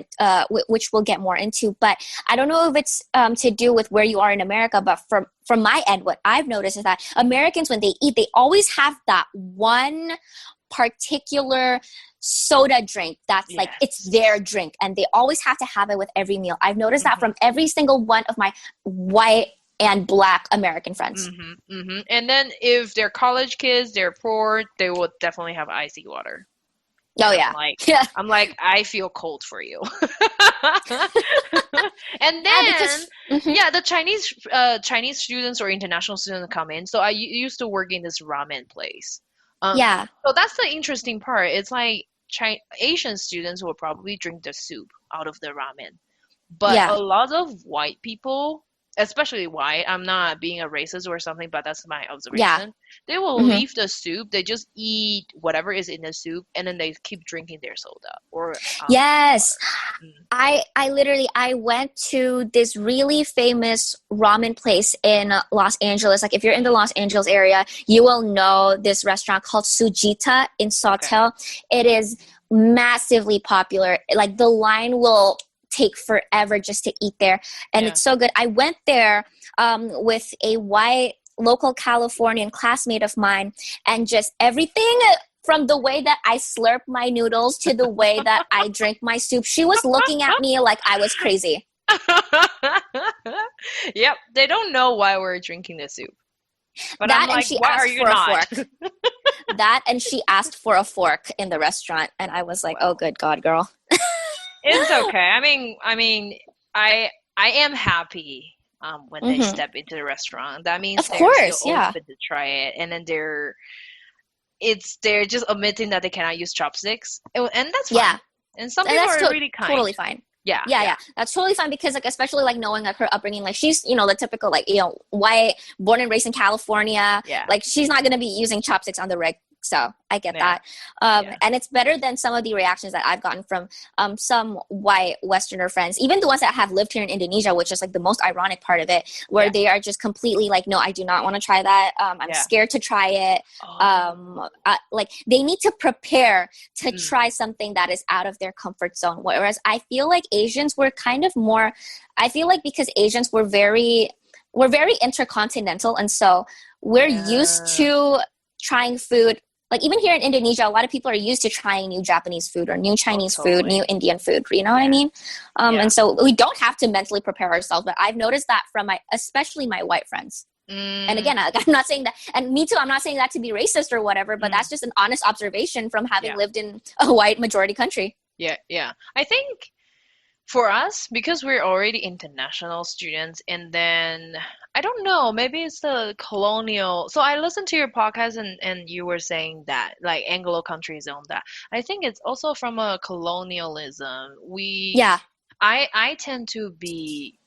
which we'll get more into. But I don't know if it's to do with where you are in America. But from my end, what I've noticed is that Americans, when they eat, they always have that one particular soda drink that's like it's Yes. their drink, and they always have to have it with every meal. I've noticed that Hmm. from every single one of my white and black American friends. And then if they're college kids, they're poor, they will definitely have icy water. Oh And yeah. Yeah. I'm like, I feel cold for you. And Yeah, then, because mhm. yeah, the Chinese students or international students come in. So I used to work in this ramen place. Yeah. So that's the interesting part. It's like Asian students will probably drink the soup out of the ramen. But Yeah. a lot of white people, especially white, I'm not being a racist or something, but that's my Yeah. observation. They will Hmm. leave the soup, they just eat whatever is in the soup, and then they keep drinking their soda or Yes. water. Mm. I literally I went to this really famous ramen place in Los Angeles. Like if you're in the Los Angeles area, you will know this restaurant called Sujita in Okay. Sawtell. It is massively popular. Like the line will take forever just to eat there, and Yeah. it's so good. I went there with a white local Californian classmate of mine, and just everything from the way that I slurp my noodles to the way that I drink my soup, she was looking at me like I was crazy. Yep, they don't know why we're drinking the soup. But I'm That and like, she why are asked you for a not? fork. That and she asked for a fork in the restaurant, and I was like, "Oh, Well, good God, girl." it's okay. I am happy when they Hmm. step into the restaurant. That means Of they're still course, yeah. open to try it, and then they're just admitting that they cannot use chopsticks, and that's Yeah. fine. And some And people that's are really kind. totally fine. Yeah, Yeah, yeah, yeah, that's totally fine because, like, especially like knowing like her upbringing, like she's the typical like white, born and raised in California. yeah, Like she's not gonna be using chopsticks on the reg, so I get yeah, that. yeah, And it's better than some of the reactions that I've gotten from some white Westerner friends, even the ones that have lived here in Indonesia, which is like the most ironic part of it, where yeah, they are just completely like, no, I do not want to try that. I'm yeah. scared to try it. Oh, Like they need to prepare to mm, try something that is out of their comfort zone, whereas I feel like Asians were kind of more, I feel like because Asians we're very intercontinental, and so we're used yeah. to trying food. Like even here in Indonesia, a lot of people are used to trying new Japanese food or new Oh, Chinese food, new totally. Indian food. You know what I Yeah, mean? yeah. And so we don't have to mentally prepare ourselves. But I've noticed that from especially my white friends. And Mm, again, I'm not saying that, and me too, I'm not saying that to be racist or whatever, but mm, that's just an honest observation from having yeah, lived in a white majority country. yeah, yeah. I think For us, because we're already international students, and then I don't know, maybe it's the colonial. So I listened to your podcast, and you were saying that like Anglo countries own that. I think it's also from a colonialism. Yeah. I tend to be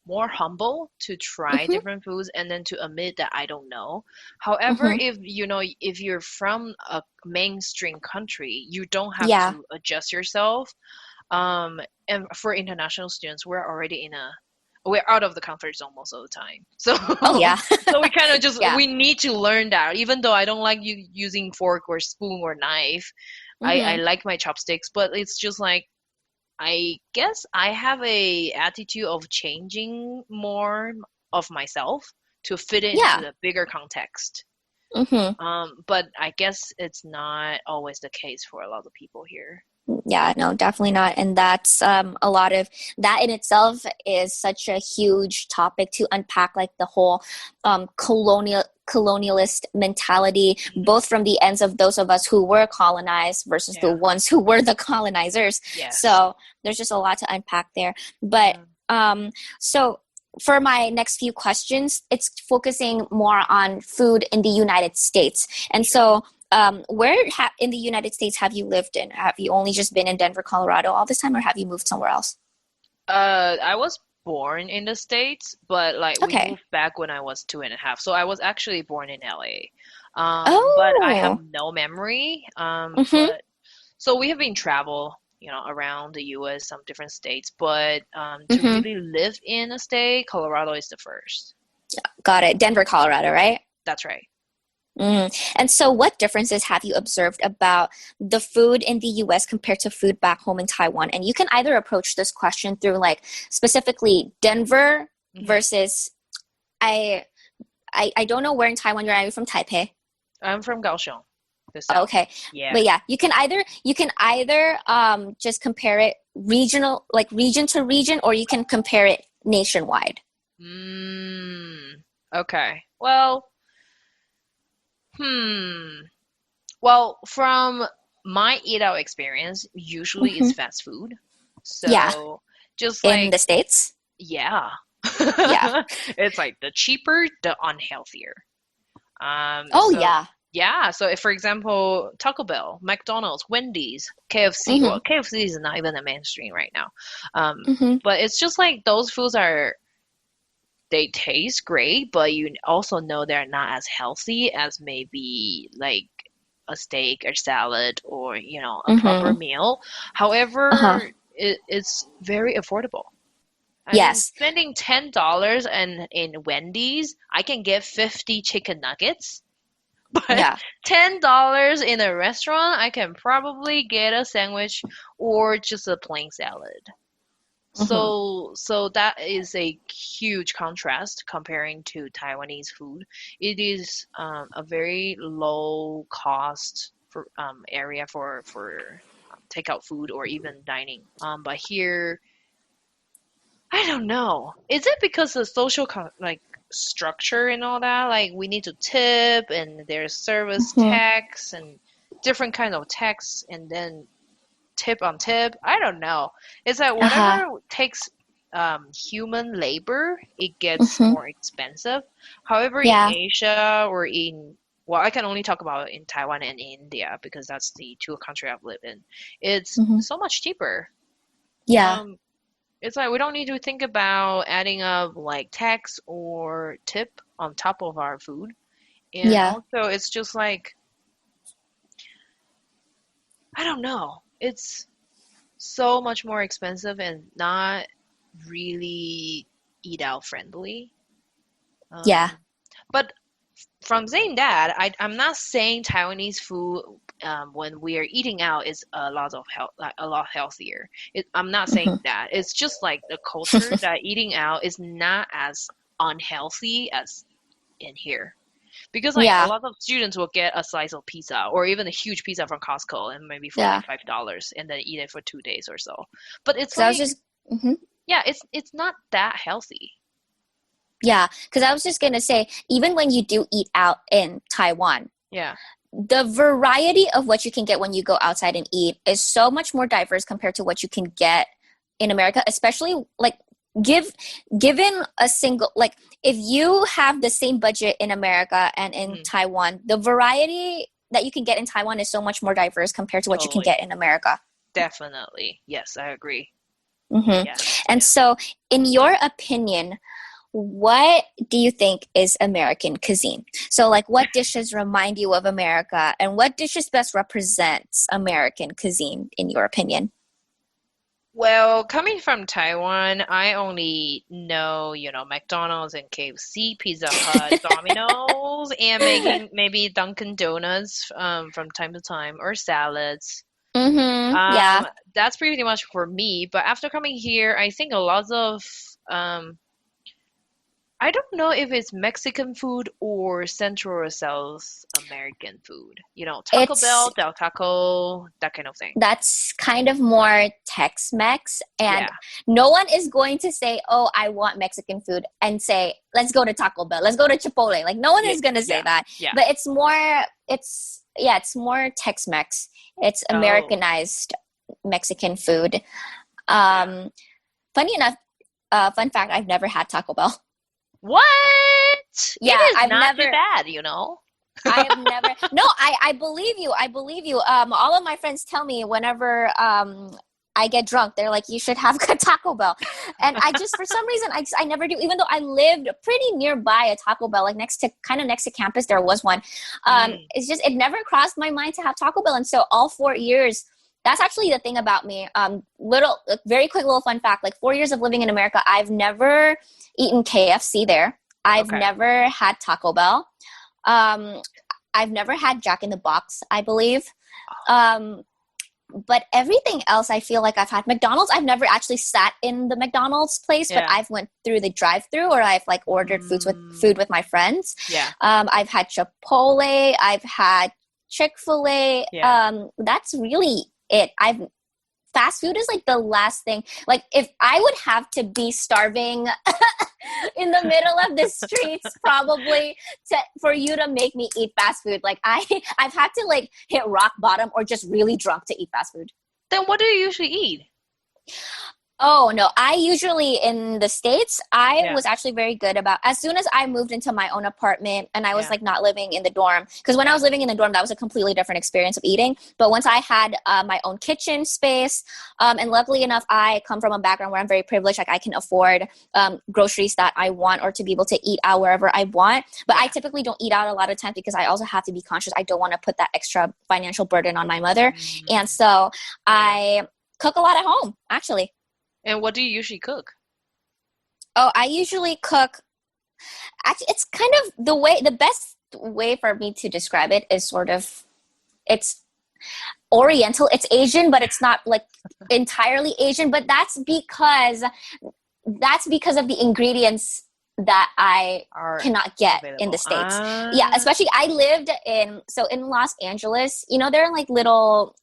more humble to try Mm-hmm. different foods and then to admit that I don't know. However, Mm-hmm. if you're from a mainstream country, you don't have Yeah. to adjust yourself. And for international students, we're out of the comfort zone most of the time. So Oh yeah. so we kind of just Yeah. we need to learn that. Even though I don't like using fork or spoon or knife, I Mm-hmm. like my chopsticks, but it's just like I guess I have a attitude of changing more of myself to fit it into Yeah. the bigger context. Mm-hmm. But I guess it's not always the case for a lot of people here. Yeah, no, definitely not. And that's a lot of that in itself is such a huge topic to unpack, like the whole colonialist mentality, Hmm. both from the ends of those of us who were colonized versus the Yeah. ones who were the colonizers. Yes. So there's just a lot to unpack there. But Yeah. so for my next few questions, it's focusing more on food in the United States. And Sure. so where in the United States have you lived in? Have you only just been in Denver, Colorado all this time, or have you moved somewhere else? I was born in the States, but like we Okay. moved back when I was 2.5. So I was actually born in LA. But I have Oh. no memory. Mm-hmm. But so we have been travel, around the US, some different states, but to Mm-hmm. really live in a state, Colorado is the first. Got it. Denver, Colorado, right? That's right. Mm. And so, what differences have you observed about the food in the US compared to food back home in Taiwan? And you can either approach this question through, like, specifically Denver Hmm. versus I. I don't know where in Taiwan you're at. Are you from Taipei? I'm from Kaohsiung, the south. Okay, Yeah. but yeah, you can either just compare it regional, like region to region, or you can compare it nationwide. Mm, okay. Well, hmm. Well, from my eat out experience, usually it's Hmm. fast food. Yeah, So just in like, the States. yeah. Yeah. It's like the cheaper, the unhealthier. Oh So yeah. yeah, so if, for example, Taco Bell, McDonald's, Wendy's, KFC, Hmm. well, KFC is not even a mainstream right now. Hmm. But it's just like those foods they taste great, but you also know they're not as healthy as maybe like a steak or salad or, a proper Hmm. meal. Uh-huh. However, it's very affordable. I mean, Yes. spending $10 and in Wendy's, I can get 50 chicken nuggets. But Yeah. $10 in a restaurant, I can probably get a sandwich or just a plain salad. Hmm. So that is a huge contrast comparing to Taiwanese food. It is a very low cost for area for takeout food or even dining. But here, I don't know. Is it because the social like structure and all that? Like we need to tip and there's service Hmm. tax and different kind of tax and then tip on tip. I don't know. It's like Uh-huh. whatever takes human labor, it gets Hmm. more expensive. However, in Yeah. Asia or well, I can only talk about in Taiwan and India because that's the two countries I've lived in. It's Hmm. so much cheaper. Yeah. Um, it's like we don't need to think about adding up like tax or tip on top of our food. And Yeah. also, it's just like, I don't know. It's so much more expensive and not really eat out friendly. Yeah. Um, but from saying that, I'm not saying Taiwanese food when we are eating out is a lot of health, like a lot healthier. I'm not Hmm. saying that. It's just like the culture that eating out is not as unhealthy as in here. Because like a Yeah. lot of students will get a slice of pizza or even a huge pizza from Costco and maybe for like Yeah. $5 and then eat it for 2 days or so. But it's Because I was like, just. Mhm. yeah, it's not that healthy. Yeah, because I was just gonna say, even when you do eat out in Taiwan, Yeah. the variety of what you can get when you go outside and eat is so much more diverse compared to what you can get in America, especially like given a single like if you have the same budget in America and in Mm, Taiwan, the variety that you can get in Taiwan is so much more diverse compared to what you can totally. get in America. Definitely. Yes, I agree. Hmm. Yes, And yeah. so, in your opinion, what do you think is American cuisine? So, like, what dishes remind you of America, and what dishes best represents American cuisine, in your opinion? Well, coming from Taiwan, I only know, McDonald's and KFC, Pizza Hut, Domino's, and making maybe Dunkin' Donuts from time to time, or salads. Mm-hmm. Um, Yeah. that's pretty much for me. But after coming here, I think a lot of um, I don't know if it's Mexican food or Central or South American food. Taco It's Bell, Del Taco, that kind of thing. That's kind of more Tex-Mex, Yeah, and no one is going to say, "Oh, I want Mexican food," and say, "Let's go to Taco Bell, let's go to Chipotle." Like no one yeah, is going to say yeah, that. yeah. But it's more Tex-Mex. It's Oh, Americanized Mexican food. yeah. Um, Funny enough, fun fact: I've never had Taco Bell. What? It Yeah, is not too bad. I have never. No, I believe you. I believe you. All of my friends tell me whenever I get drunk, they're like, you should have a Taco Bell. And I just, for some reason, I never do. Even though I lived pretty nearby a Taco Bell, like kind of next to campus, there was one. Mm, It's just, it never crossed my mind to have Taco Bell. And so all 4 years, that's actually the thing about me. Very quick little fun fact, like 4 years of living in America, I've never eaten KFC there. I've okay. never had Taco Bell. Um, I've never had Jack in the Box, I believe. Um, but everything else, I feel like I've had McDonald's. I've never actually sat in the McDonald's place, but Yeah. I've went through the drive-through, or I've like ordered Mm, food with my friends. yeah. I've had Chipotle. I've had Chick-fil-A. Yeah. That's really it. I've Fast food is like the last thing. Like if I would have to be starving in the middle of the streets, probably for you to make me eat fast food. Like I've had to like hit rock bottom or just really drunk to eat fast food. Then what do you usually eat? Oh no, I usually in the States, I Yeah. was actually very good about as soon as I moved into my own apartment and I was Yeah. like not living in the dorm. Because when I Yeah. was living in the dorm, that was a completely different experience of eating. But once I had my own kitchen space, and luckily enough, I come from a background where I'm very privileged. Like I can afford groceries that I want or to be able to eat out wherever I want. But I Yeah. typically don't eat out a lot of times because I also have to be conscious. I don't want to put that extra financial burden on my mother. And Mm, so yeah. I cook a lot at home, actually. And what do you usually cook? Oh, I usually cook. Actually, it's kind of the best way for me to describe it is sort of, it's Oriental. It's Asian, but it's not like entirely Asian. But that's because of the ingredients that I Are cannot get in the available. States. Yeah, especially I lived in Los Angeles. There are like little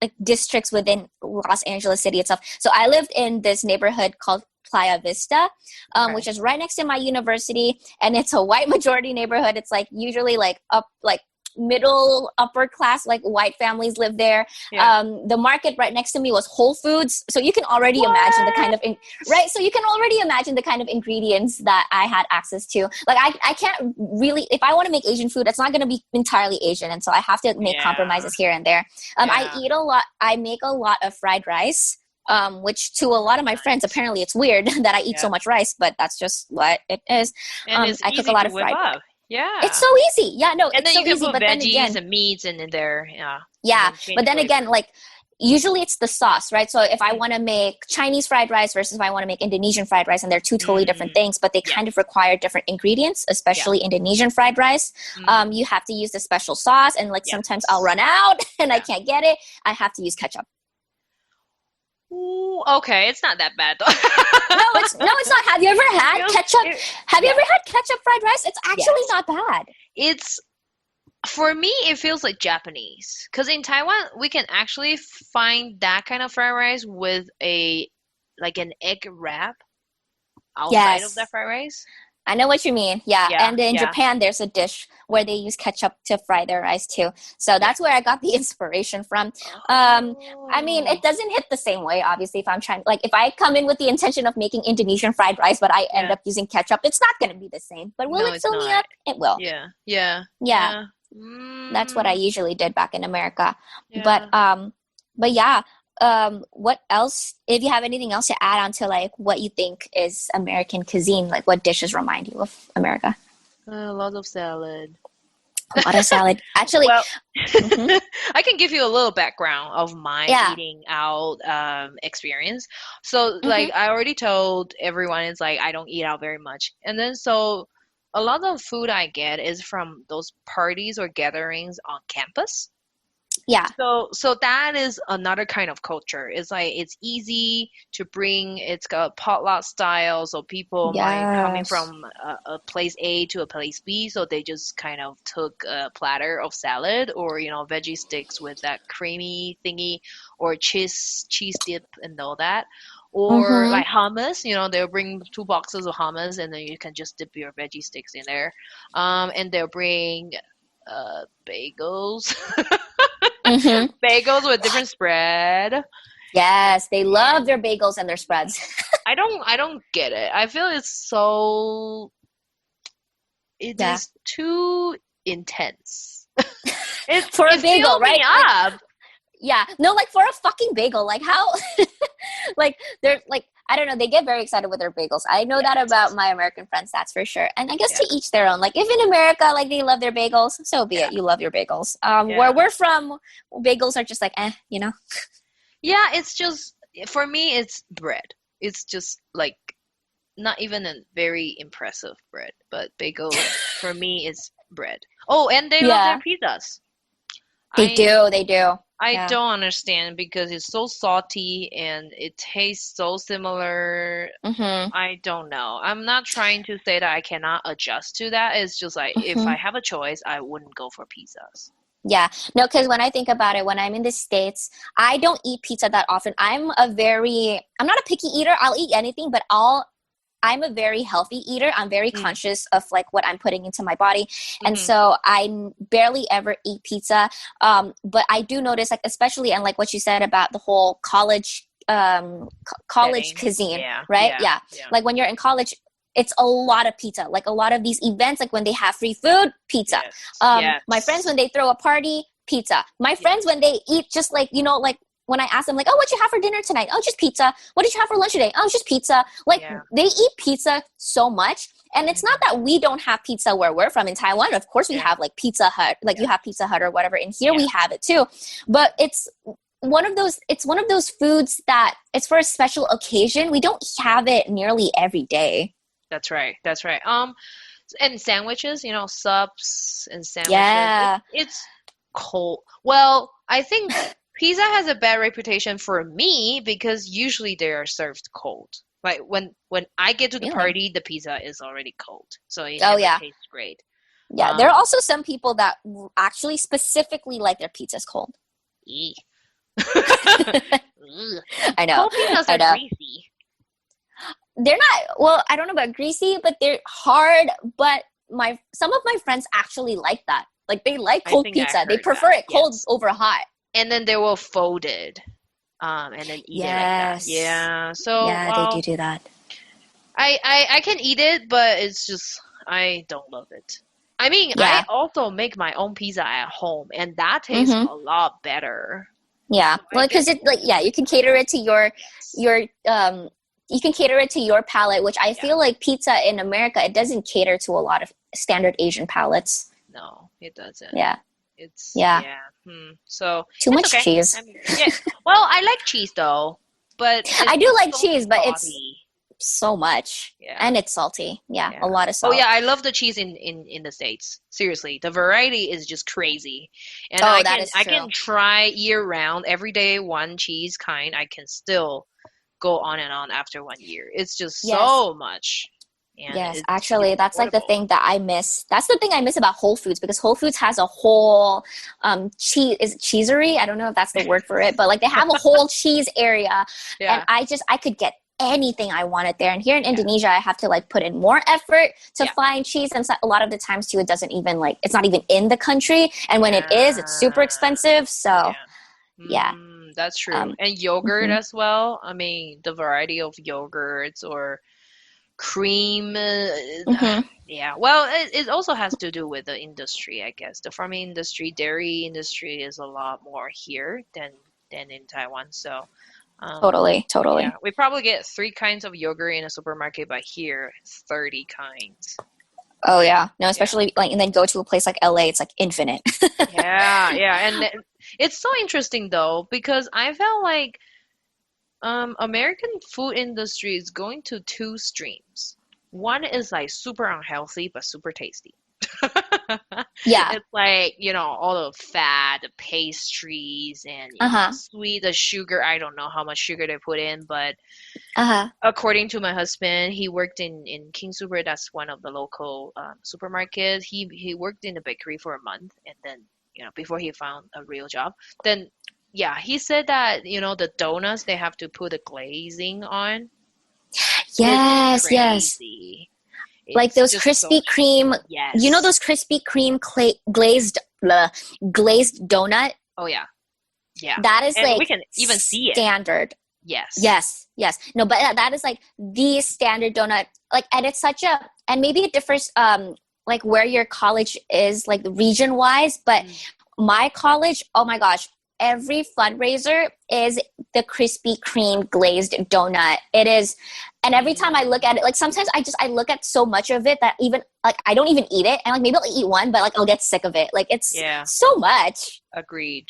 like districts within Los Angeles City itself. So I lived in this neighborhood called Playa Vista, Okay. which is right next to my university, and it's a white majority neighborhood. It's like usually like up like middle upper class like white families live there. Yeah. The market right next to me was Whole Foods, so you can already imagine the kind What? of right, so you can already imagine the kind of ingredients that I had access to. Like I can't really, if I want to make Asian food, it's not going to be entirely Asian, and so I have to make Yeah. compromises here and there. Yeah. I make a lot of fried rice, which to a lot of my friends Nice. apparently it's weird that I eat so Yeah. much rice, but that's just what it is. And it's I cook a easy lot to of whip fried rice. up. It's Yeah. so easy. Yeah, no, And it's then so you can easy. put But then veggies again, and meats in there. Yeah. And yeah, then change but then again, flavor. like usually it's the sauce, right? So if I Mm. want to make Chinese fried rice versus if I want to make Indonesian fried rice, and they're two totally different Mm. things, but they Yes. kind of require different ingredients, Yeah. especially Indonesian fried rice. Mm. You have to use the special sauce, and like sometimes I'll Yes. run out and I Yeah. can't get it. I have to use ketchup. Ooh, okay, it's not that bad No, though. it's not. Have you ever It had feels ketchup? it, Have you yeah. ever had ketchup fried rice? It's actually Yes. not bad. It's For me it feels like Japanese. Because in Taiwan we can actually find that kind of fried rice with a like an egg wrap outside of that Yes. fried rice. I know what you mean. Yeah. Yeah, And in yeah. Japan, there's a dish where they use ketchup to fry their rice too. So that's where I got the inspiration from. I mean, Oh, it doesn't hit the same way, obviously, if I'm trying, like, if I come in with the intention of making Indonesian fried rice, but I end yeah. up using ketchup, it's not going to be the same. But will No, it it's fill me not. up? It will. Yeah, yeah, Yeah. yeah. That's what I Mm, usually did back in America. yeah. But yeah, what else, if you have anything else to add on to like what you think is American cuisine, like what dishes remind you of America? A lot of salad. A lot of salad. Actually, Well, hmm I can give you a little background of my yeah. eating out experience. So, hmm like, I already told everyone, it's like I don't eat out very much. And then, so a lot of food I get is from those parties or gatherings on campus. Yeah. So that is another kind of culture. It's like it's easy to bring. It's got potluck style, so people might coming Yes. from a place A to a place B, so they just kind of took a platter of salad or veggie sticks with that creamy thingy or cheese dip and all that. Or hmm like hummus, they'll bring 2 boxes of hummus and then you can just dip your veggie sticks in there. And they'll bring bagels. hmm Bagels with different spread. Yes, they love their And bagels and their spreads. I don't get it. I feel it Yeah. is too intense. It For a it bagel, fills me right? Like, up. yeah. No, like for a fucking bagel. Like how like they're like I don't know, they get very excited with their bagels. I know that about Yes. my American friends, that's for sure. And I guess Yeah. to each their own. Like if in America like they love their bagels, so be Yeah. it. You love your bagels. Where Yeah. we're from, bagels are just like you know. Yeah, it's just for me it's bread. It's just like not even a very impressive bread, but bagel for me is bread. Oh, and they love their Yeah. pizzas. They I do, they do. I Yeah. don't understand because it's so salty and it tastes so similar. Mhm. I don't know. I'm not trying to say that I cannot adjust to that. It's just like if I Mhm. have a choice, I wouldn't go for pizzas. Yeah. No, because when I think about it, when I'm in the States, I don't eat pizza that often. I'm not a picky eater. I'll eat anything, but I'm a very healthy eater. I'm very Mm. conscious of like what I'm putting into my body. And Hmm. so barely ever eat pizza. But I do notice like, especially, and like what you said about the whole college Setting. cuisine, Yeah, right? yeah, Yeah. yeah. Like when you're in college, it's a lot of pizza. Like a lot of these events, like when they have free food, pizza. Yes, My friends, when yes, they throw a party, pizza. My friends, when yes. they eat just like, like when I ask them like, oh, what'd you have for dinner tonight? Oh, just pizza. What did you have for lunch today? Oh, just pizza. Like Yeah. they eat pizza so much. And it's not Hmm. that we don't have pizza where we're from in Taiwan. Of course we Yeah, have like Pizza Hut, like yeah, you have Pizza Hut or whatever. And here yeah. we have it too. But it's one of those foods that it's for a special occasion. We don't have it nearly every day. That's right. That's right. And sandwiches, subs and sandwiches. Yeah. It's cold. Well, I think pizza has a bad reputation for me because usually they are served cold. Like when I get to the Really? party, the pizza is already cold, so it Oh never yeah. tastes great. Yeah. There are Um, also some people that actually specifically like their pizzas cold. eeh. Ugh. I know. Cold pizzas I are know. greasy. They're not, well, I don't know about greasy, but they're hard. But some of my friends actually like that. Like they like I cold think I pizza. They heard prefer that. it cold Yes. over hot. And then they will fold it, and then eat it like that. Yes. Yeah. So, Yeah, they well, do that. I can eat it, but it's just I don't love it. I mean, I Yeah. also make my own pizza at home, and that tastes Mm-hmm. a lot better. Yeah. So I Well, get because it like both. yeah, you can cater it to Yes. your you can cater it to your palate, which I Yeah. feel like pizza in America, it doesn't cater to a lot of standard Asian palates. No, it doesn't. Yeah. It's Yeah. yeah. So Too it's much okay. cheese. I mean, yeah. Well, I like cheese though, but I it's do like so cheese, but it's salty. so much. Yeah. And it's salty. Yeah, Yeah. a lot of Oh yeah, salt. I love the cheese in the States. Seriously, the variety is just crazy. And Oh, I that can is I true. can try year round every day one cheese kind. I can still go on and on after 1 year. It's just Yes. so much. And Yes, it's actually, that's like the affordable. thing that I miss. That's the thing I miss about Whole Foods, because Whole Foods has a whole cheese, is it cheesery? I don't know if that's the word for it, but like they have a whole cheese area, and Yeah. I could get anything I wanted there. And here in Indonesia, I have to like put in more effort to find cheese. And so a lot of the times too, it doesn't even like, it's not even in the country. And when it is, it's super expensive. So yeah. That's true. And yogurt as well. I mean, the variety of yogurts or cream. Yeah. Well, it also has to do with the industry, I guess. The farming industry, dairy industry is a lot more here than in Taiwan. So, Totally. yeah, we probably get 3 kinds of yogurt in a supermarket, but here, 30 kinds. Oh yeah, no, especially like, and then go to a place like LA, it's like infinite. Yeah, and it's so interesting though because I felt like American food industry is going to 2 streams. One is like super unhealthy but super tasty. Yeah. It's like, all the fat, the pastries, and sweet, the sugar. I don't know how much sugar they put in, but according to my husband, he worked in King Super. That's one of the local supermarkets. He worked in the bakery for a month, and then, before he found a real job. Then, yeah, he said that, the donuts, they have to put a glazing on. Yes, yes. Like It's those just Krispy so Kreme, yes. you know those Krispy Kreme glazed donut? Oh yeah. Yeah. That is And like we can even see it. standard. Yes. Yes. No, but that is like the standard donut. Like, and it's such a, and maybe it differs like where your college is, like region wise, but my college, oh my gosh, every fundraiser is the Krispy Kreme glazed donut. It is, and every time I look at it, like sometimes I look at so much of it that even like I don't even eat it, and like maybe I'll eat one, but like I'll get sick of it. Like it's so much. Agreed.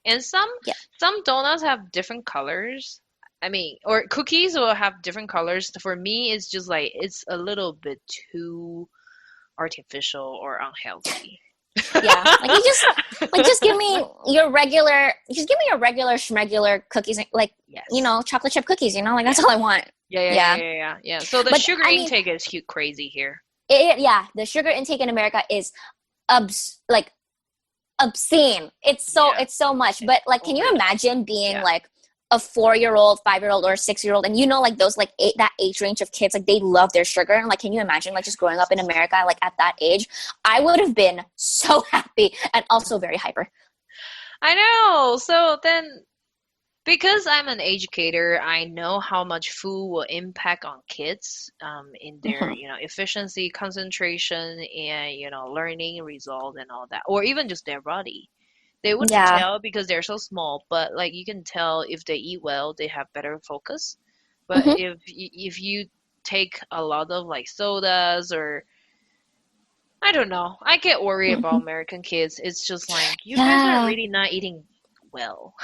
And some donuts have different colors. I mean, or cookies will have different colors. For me, it's just like it's a little bit too artificial or unhealthy. Yeah, like just give me your regular schmegular cookies, like chocolate chip cookies, like that's all I want. Yeah. So the sugar intake is crazy here. The sugar intake in America is obscene. It's so much. But like, can you imagine being like a 4-year-old, 5-year-old, or a 6-year-old, and like those like that age range of kids, like they love their sugar, and like, can you imagine like just growing up in America like at that age? I would have been so happy and also very hyper. I know. So then, because I'm an educator, I know how much food will impact on kids in their efficiency, concentration, and learning result and all that, or even just their body. They wouldn't tell because they're so small, but like you can tell if they eat well, they have better focus. But if you take a lot of like sodas or I don't know, I get worried about American kids. It's just like you guys are really not eating well.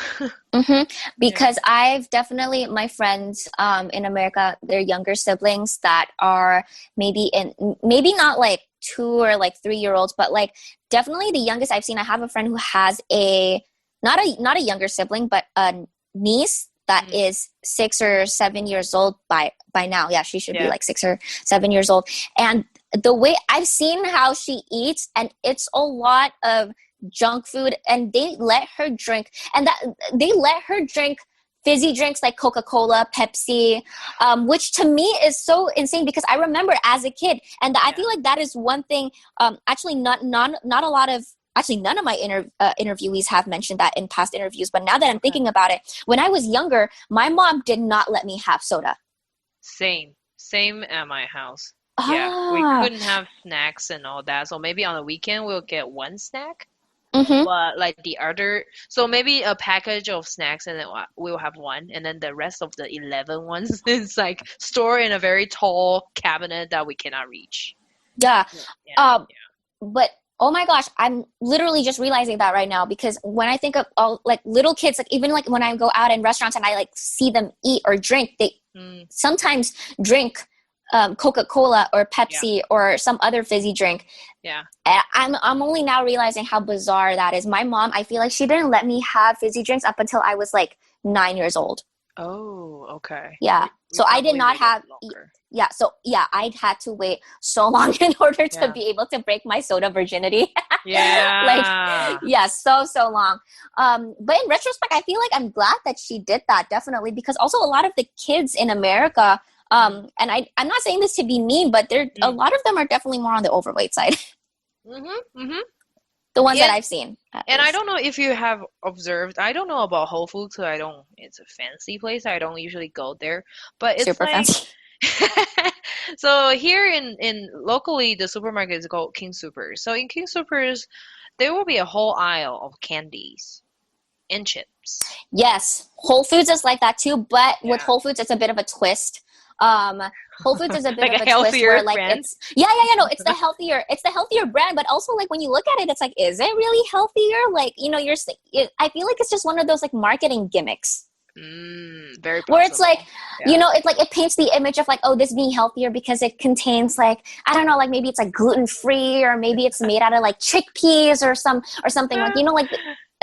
Because I've definitely, my friends in America, their younger siblings that are maybe not like 2 or like 3-year-olds, but like definitely the youngest I've seen. I have a friend who has not a younger sibling, but a niece that is 6 or 7 years old by now. Yeah, she should be like 6 or 7 years old. And the way I've seen how she eats, and it's a lot of junk food, and they let her drink fizzy drinks like Coca-Cola, Pepsi, which to me is so insane because I remember as a kid, and I feel like that is one thing. Actually, not a lot of. Actually, none of my interviewees have mentioned that in past interviews. But now that I'm thinking about it, when I was younger, my mom did not let me have soda. Same at my house. Yeah, we couldn't have snacks and all that. So maybe on the weekend we'll get one snack. But like the other, so maybe a package of snacks, and then we'll have one, and then the rest of the 11 ones is like stored in a very tall cabinet that we cannot reach. But oh my gosh, I'm literally just realizing that right now, because when I think of all like little kids, like even like when I go out in restaurants and I like see them eat or drink, they sometimes drink Coca-Cola or Pepsi or some other fizzy drink. Yeah. And I'm only now realizing how bizarre that is. My mom, I feel like she didn't let me have fizzy drinks up until I was like 9 years old. Oh, okay. Yeah. We So I did probably not waited have, longer. yeah. So yeah, I had to wait so long in order to Yeah. be able to break my soda virginity. Like, Yeah. yeah, so long. But in retrospect, I feel like I'm glad that she did that, definitely, because also a lot of the kids in America, Mm, and I'm not saying this to be mean, but there a mm. lot of them are definitely more on the overweight side. Mm-hmm. Mm-hmm. The ones that And I've seen, at and I least. don't know if you have observed, I don't know about Whole Foods, so I don't, it's a fancy place. I don't usually go there. But it's Super like fancy. so here in locally the supermarket is called King Supers. So in King Supers there will be a whole aisle of candies and chips. Yes, Whole Foods is like that too, but with Yeah. Whole Foods, it's a bit of a twist. Um, Whole Foods is a bit Like of a a twist where healthier like brand. it's no, it's the healthier brand, but also like when you look at it, it's like, is it really healthier? Like, I feel like it's just one of those like marketing gimmicks Very where it's like, possible. Yeah. it's like it paints the image of like, oh, this being healthier because it contains like, I don't know, like maybe it's like gluten free or maybe it's made out of like chickpeas or something like,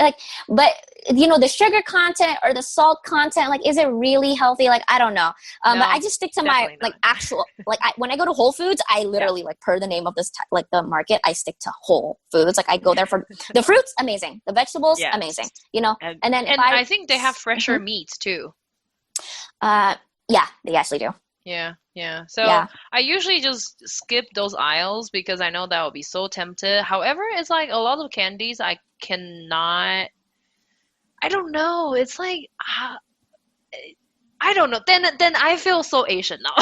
like, but the sugar content or the salt content, like, is it really healthy? Like, I don't know. But I No, just stick to my definitely like not. actual, like when I go to Whole Foods, I Yeah. literally like per the name of this, like the market, I stick to Whole Foods. Like I go there for the fruits, amazing. The vegetables, amazing, Yes. and then if And I think they have fresher Mhm. meats too. uh, yeah, they actually do. Yeah, yeah. So Yeah. I usually just skip those aisles because I know that would be so tempted. However, it's like a lot of candies I cannot. I don't know. It's like I don't know. Then I feel so Asian now.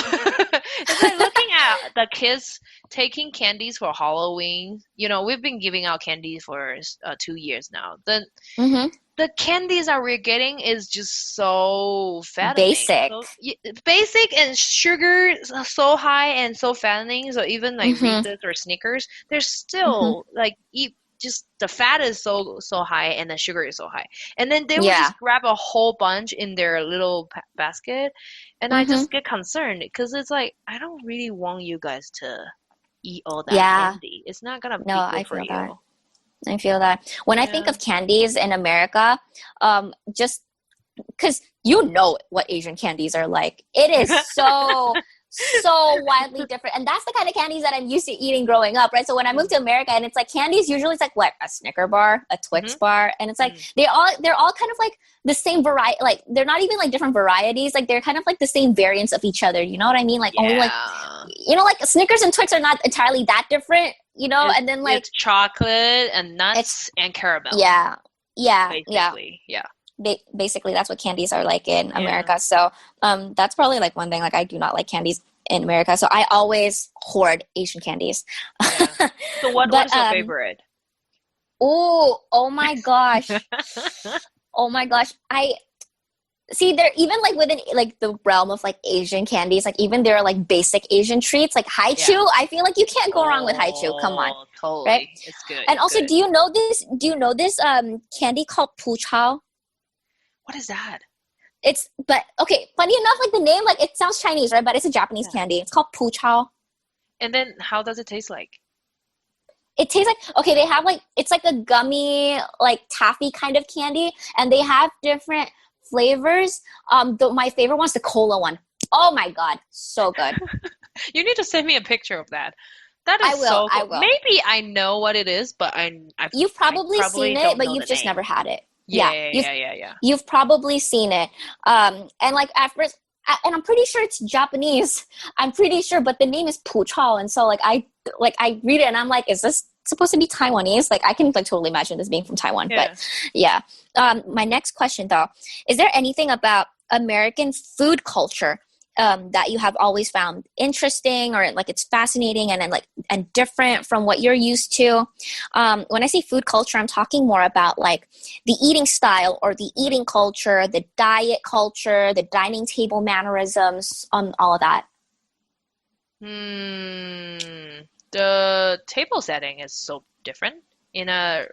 It's like looking at the kids taking candies for Halloween. You know, we've been giving out candy for 2 years now. Mm-hmm. The candies that we're getting is just so fattening. Basic. So basic and sugar so high and so fattening. So even like Mm-hmm. Reese's or Snickers, they're Mm-hmm. still like eat just the fat is so high and the sugar is so high. And then they would Yeah. just grab a whole bunch in their little basket, and I Mm-hmm. just get concerned because it's like I don't really want you guys to eat all that Yeah. candy. It's not gonna No, be I good for feel that. you. I feel that. When I think Yeah. of candies in America, just because what Asian candies are like. It is so widely different. And that's the kind of candies that I'm used to eating growing up, right? So when I moved Mm, to America and it's like candies, usually it's like what, a Snicker bar, a Twix mhm, bar, and it's like mm. they're all kind of like the same variety, like they're not even like different varieties, like they're kind of like the same variants of each other. You know what I mean? Like only like Yeah. like Snickers and Twix are not entirely that different, It's and then like it's chocolate and it's nuts and caramel, yeah, yeah. basically. Yeah. Basically that's what candies are like in Yeah. America. So that's probably like one thing. Like I do not like candies in America, so I always hoard Asian candies. Yeah. So what But is your favorite? oh my gosh, oh my gosh, I see they're even like within like the realm of like Asian candies, like even there are like basic Asian treats like Yeah. haichu. I feel like you can't go wrong with haichu. Come on, Oh, right? totally. It's good. And It's also, good. do you know this candy called Puchao? What is that? But okay, funny enough, like the name, like it sounds Chinese, right? But it's a Japanese Yeah. candy. It's called Puchao. And then how does it taste like? It tastes like, okay, they have like, it's like a gummy, like taffy kind of candy, and they have different flavors. My favorite one's the cola one. Oh my God, so good. You need to send me a picture of that. That I is will, so I cool. will. Maybe I know what it is, but You've I probably probably seen it, don't but know the you've just never name. had it. Yeah, Yeah, yeah, you've yeah, yeah, yeah. you've probably seen it. And like at first, and I'm pretty sure it's Japanese. I'm pretty sure, but the name is Puchao, and so I read it and I'm like, is this supposed to be Taiwanese? Like I can like totally imagine this being from Taiwan. But Yeah. yeah. My next question though, is there anything about American food culture that you have always found interesting or like it's fascinating and different from what you're used to? When I say food culture, I'm talking more about like the eating style or the eating culture, the diet culture, the dining table mannerisms, all of that. The table setting is so different. In a,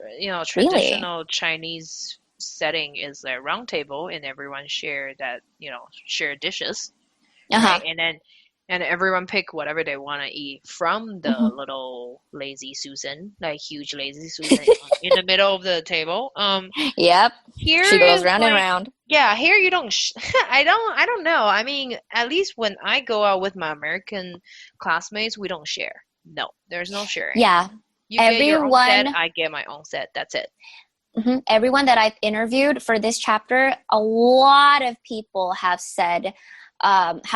Really? traditional Chinese setting is a round table and everyone share that, share dishes, Uh-huh. right? And everyone pick whatever they want to eat from the Hmm. little lazy Susan, like huge lazy Susan in the middle of the table. Yep. Here She goes is round and like, round. yeah, here you don't I don't know. I mean, at least when I go out with my American classmates, we don't share. No, there's no sharing. Yeah. You get your own set, Everyone I get my own set. That's it. everyone that I've interviewed for this chapter, a lot of people have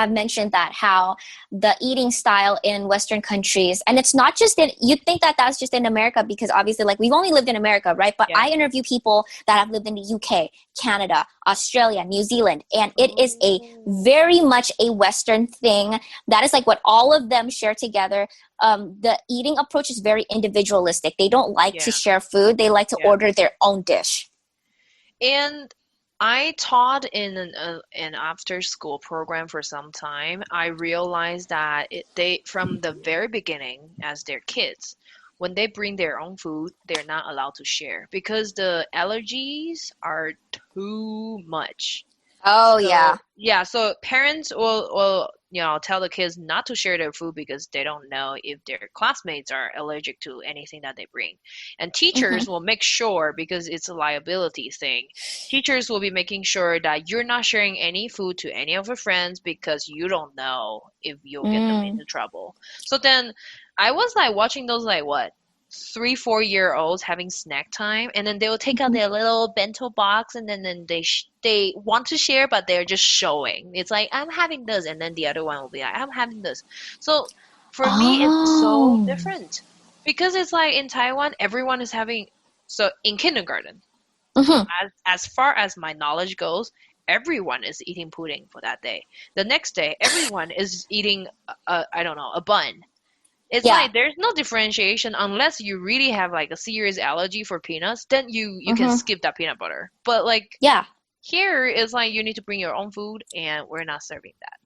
mentioned that how the eating style in Western countries, and it's not just in, you think that that's just in America because obviously, like, we've only lived in America, right? But Yeah. I interview people that have lived in the UK, Canada, Australia, New Zealand, and it is a Oh, very much a Western thing. That is like what all of them share together. The eating approach is very individualistic. They don't like to yeah, share food. They like to yeah. order their own dish. And I taught in an after school program for some time. I realized that they from the very beginning as their kids, when they bring their own food, they're not allowed to share because the allergies are too much. Oh yeah. So yeah, so parents will tell the kids not to share their food because they don't know if their classmates are allergic to anything that they bring. And teachers Hmm. will make sure because it's a liability thing. Teachers will be making sure that you're not sharing any food to any of your friends because you don't know if you'll get them Mm. into trouble. So then I was like watching those like what 3, 4 year olds having snack time, and then they will take out Mhm. their little bento box, and then they want to share, but they're just showing. It's like I'm having this, and then the other one will be like I'm having this. So for me, it's so Oh. different because it's like in Taiwan, everyone is having. So in kindergarten, Hmm. as far as my knowledge goes, everyone is eating pudding for that day. The next day, everyone is eating I don't know, a bun. It's Yeah. like there's no differentiation unless you really have like a serious allergy for peanuts, then you can Hmm. skip that peanut butter. But like Yeah. here is like you need to bring your own food and we're not serving that.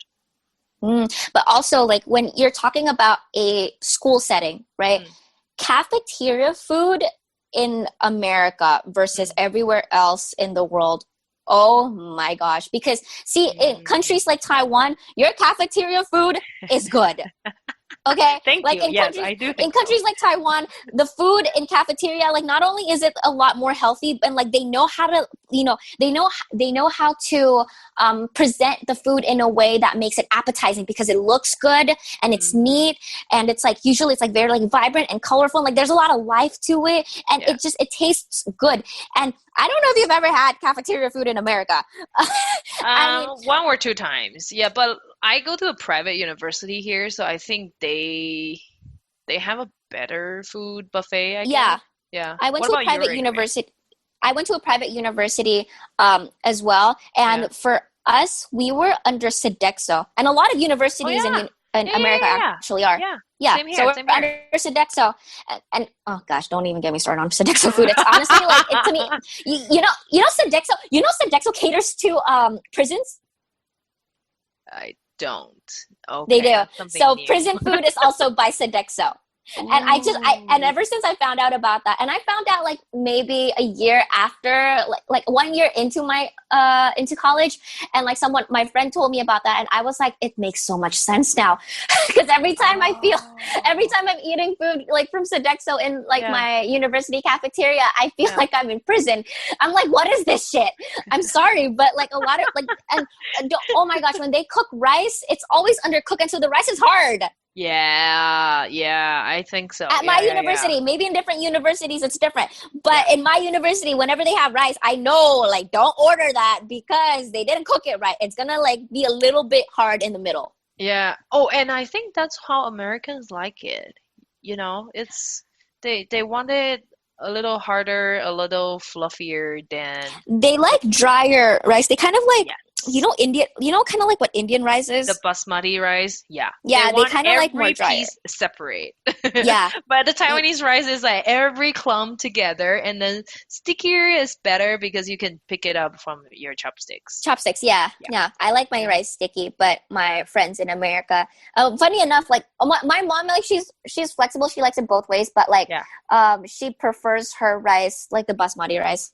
But also, like, when you're talking about a school setting, right? Mm, Cafeteria food in America versus mm, everywhere else in the world. Oh my gosh. Because, see, in mm. countries like Taiwan, your cafeteria food is good. Okay, Thank like you. Yes, I do in think so. countries like Taiwan, the food in cafeteria, like, not only is it a lot more healthy, and like they know how to, they know how to present the food in a way that makes it appetizing because it looks good and it's Hmm. neat, and it's like usually it's like very like vibrant and colorful, and like there's a lot of life to it, and Yes. it tastes good. And I don't know if you've ever had cafeteria food in America. I mean, 1 or 2 times. Yeah, but I go to a private university here, so I think they have a better food buffet, I guess. yeah, Yeah. I went What to a about your private experience? university. I went to a private university as well, Yeah. and for us, we were under Sodexo, and a lot of Oh universities yeah. in Yeah, yeah, America yeah, yeah. actually are. Yeah. Yeah, Same so here, we're same here. under Sodexo, and oh gosh, don't even get me started on Sodexo food. It's honestly like it to me. You know Sodexo caters to prisons. I don't. They Okay, do. that's something So new. prison food is also by Sodexo. And and Ooh. ever since I found out about that, and I found out like maybe a year after, like 1 year into my into college, and like someone, my friend told me about that, and I was like, it makes so much sense now, because every Oh. time I'm eating food like from Sodexo in like Yeah, my university cafeteria, I feel yeah. like I'm in prison. I'm like, what is this shit? I'm sorry, but like a lot of like, and oh my gosh, when they cook rice, it's always undercooked, and so the rice is hard. Yeah, yeah, I think so. At my Yeah, yeah, yeah. university, maybe in different universities it's different, but Yeah. in my university, whenever they have rice, I know, like, don't order that because they didn't cook it right. It's gonna like be a little bit hard in the middle. Yeah. Oh, and I think that's how Americans like it. It's they want it a little harder, a little fluffier than They like drier rice. They kind of like, yes. Indian, kind of like what Indian rice The is. basmati rice, yeah. They Yeah, they want kind of like more every drier. piece separate. Yeah. But the Taiwanese rice is like every clump together, and then stickier is better because you can pick it up from your chopsticks. Chopsticks, yeah, Yeah. yeah. I like my Yeah. rice sticky, but my friends in America, funny enough, like, my mom, like, she's flexible. She likes it both ways, but like, Yeah. she prefers her rice like the basmati rice.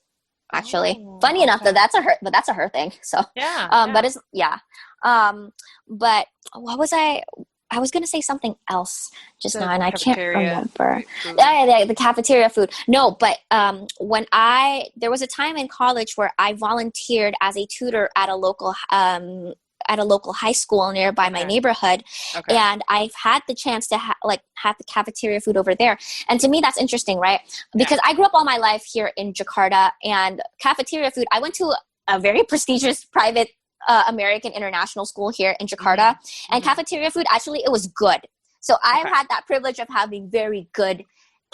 actually. Oh, Funny enough that okay. that's a her thing. So, Yeah, but yeah. it's yeah. But what was I was gonna say something else just now, The and I can't cafeteria remember. food. Yeah, the cafeteria food. No, but when there was a time in college where I volunteered as a tutor at a local high school nearby my Okay, neighborhood, okay. and I've had the chance to have the cafeteria food over there. And to me, that's interesting, right? Yeah. Because I grew up all my life here in Jakarta, and cafeteria food. I went to a very prestigious private American international school here in Mm-hmm. Jakarta, and Mm-hmm. cafeteria food actually it was good. So I've Okay. had that privilege of having very good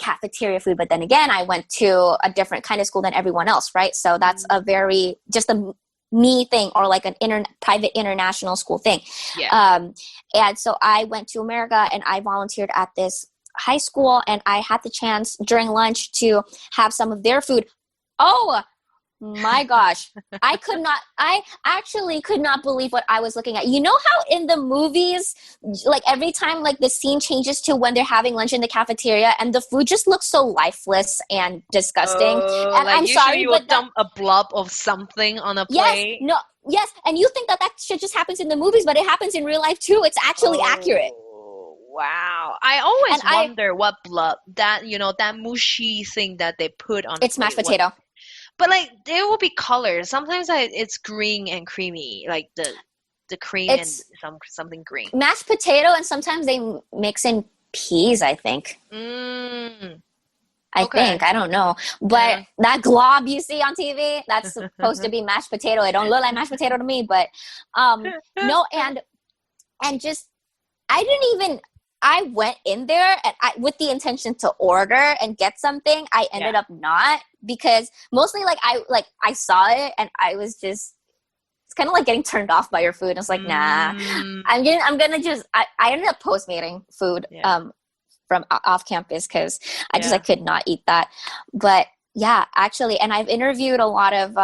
cafeteria food. But then again, I went to a different kind of school than everyone else, right? So that's a very just a me thing, or like an private international school thing. Yeah. And so I went to America and I volunteered at this high school, and I had the chance during lunch to have some of their food. Oh my gosh. I actually could not believe what I was looking at. You know how in the movies, like every time like the scene changes to when they're having lunch in the cafeteria and the food just looks so lifeless and disgusting. Oh, And like I'm usually sorry, you will but that, dump a blob of something on a yes, plate. no, yes. And you think that shit just happens in the movies, but it happens in real life too. It's actually accurate. Oh, wow. I And always wonder what blood that mushy thing that they put on the it's mashed plate. What? potato. But like there will be colors. Sometimes it's green and creamy, like the cream and It's something green. mashed potato, and sometimes they mix in peas, I think. Mm, I okay. think. I don't know. But Yeah. that glob you see on TV, that's supposed to be mashed potato. It don't look like mashed potato to me, but no, and just I went in there and with the intention to order and get something. I ended Yeah. up not, because mostly I saw it and I was just, it's kind of like getting turned off by your food. It's like, nah, Mm, I'm gonna just, I ended up postmating food, yeah. from off campus, because I Yeah. could not eat that. But yeah, actually, and I've interviewed a lot of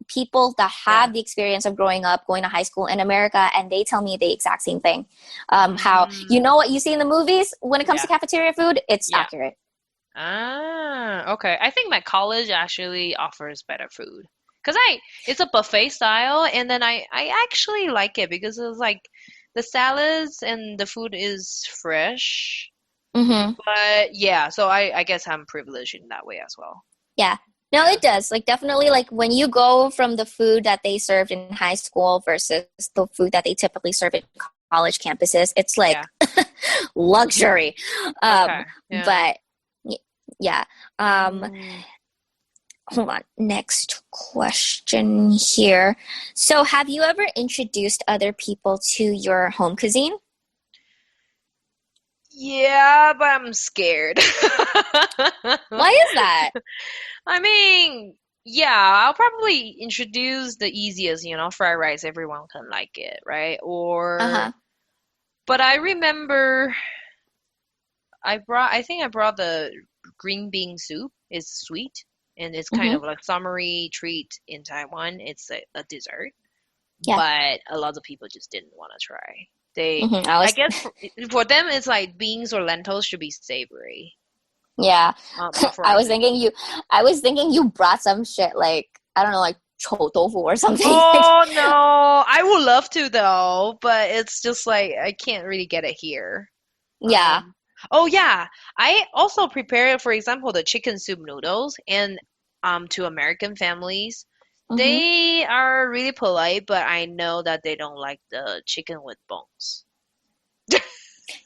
people that Yeah. have the experience of growing up going to high school in America, and they tell me the exact same thing. How, you Mm, know, what you see in the movies when it comes yeah. to cafeteria food, it's Yeah. accurate. Ah, okay. I think my college actually offers better food. Cause it's a buffet style, and then I actually like it because it's like the salads and the food is fresh. Mm-hmm. But yeah, so I guess I'm privileged in that way as well. Yeah. No, Yeah. it does. Like, definitely, like when you go from the food that they served in high school versus the food that they typically serve at college campuses, it's like Yeah. luxury. Okay. Yeah. But yeah. Mm. Hold on. Next question here. So, have you ever introduced other people to your home cuisine? Yeah, but I'm scared. Why is that? I mean, yeah, I'll probably introduce the easiest, fried rice. Everyone can like it, right? Uh-huh. But I remember I think I brought the green bean soup. It's sweet and it's kind Mm-hmm. of like summery treat in Taiwan. It's a dessert, Yeah. but a lot of people just didn't want to try. Mm-hmm. I guess for them, it's like beans or lentils should be savory. Yeah. But for I was us, thinking you brought some shit like, I don't know, like chou tofu or something. oh no, I would love to though, but it's just like I can't really get it here. Yeah. Oh yeah, I also prepared, for example, the chicken soup noodles, and to American families, Mm-hmm. they are really polite, but I know that they don't like the chicken with bones.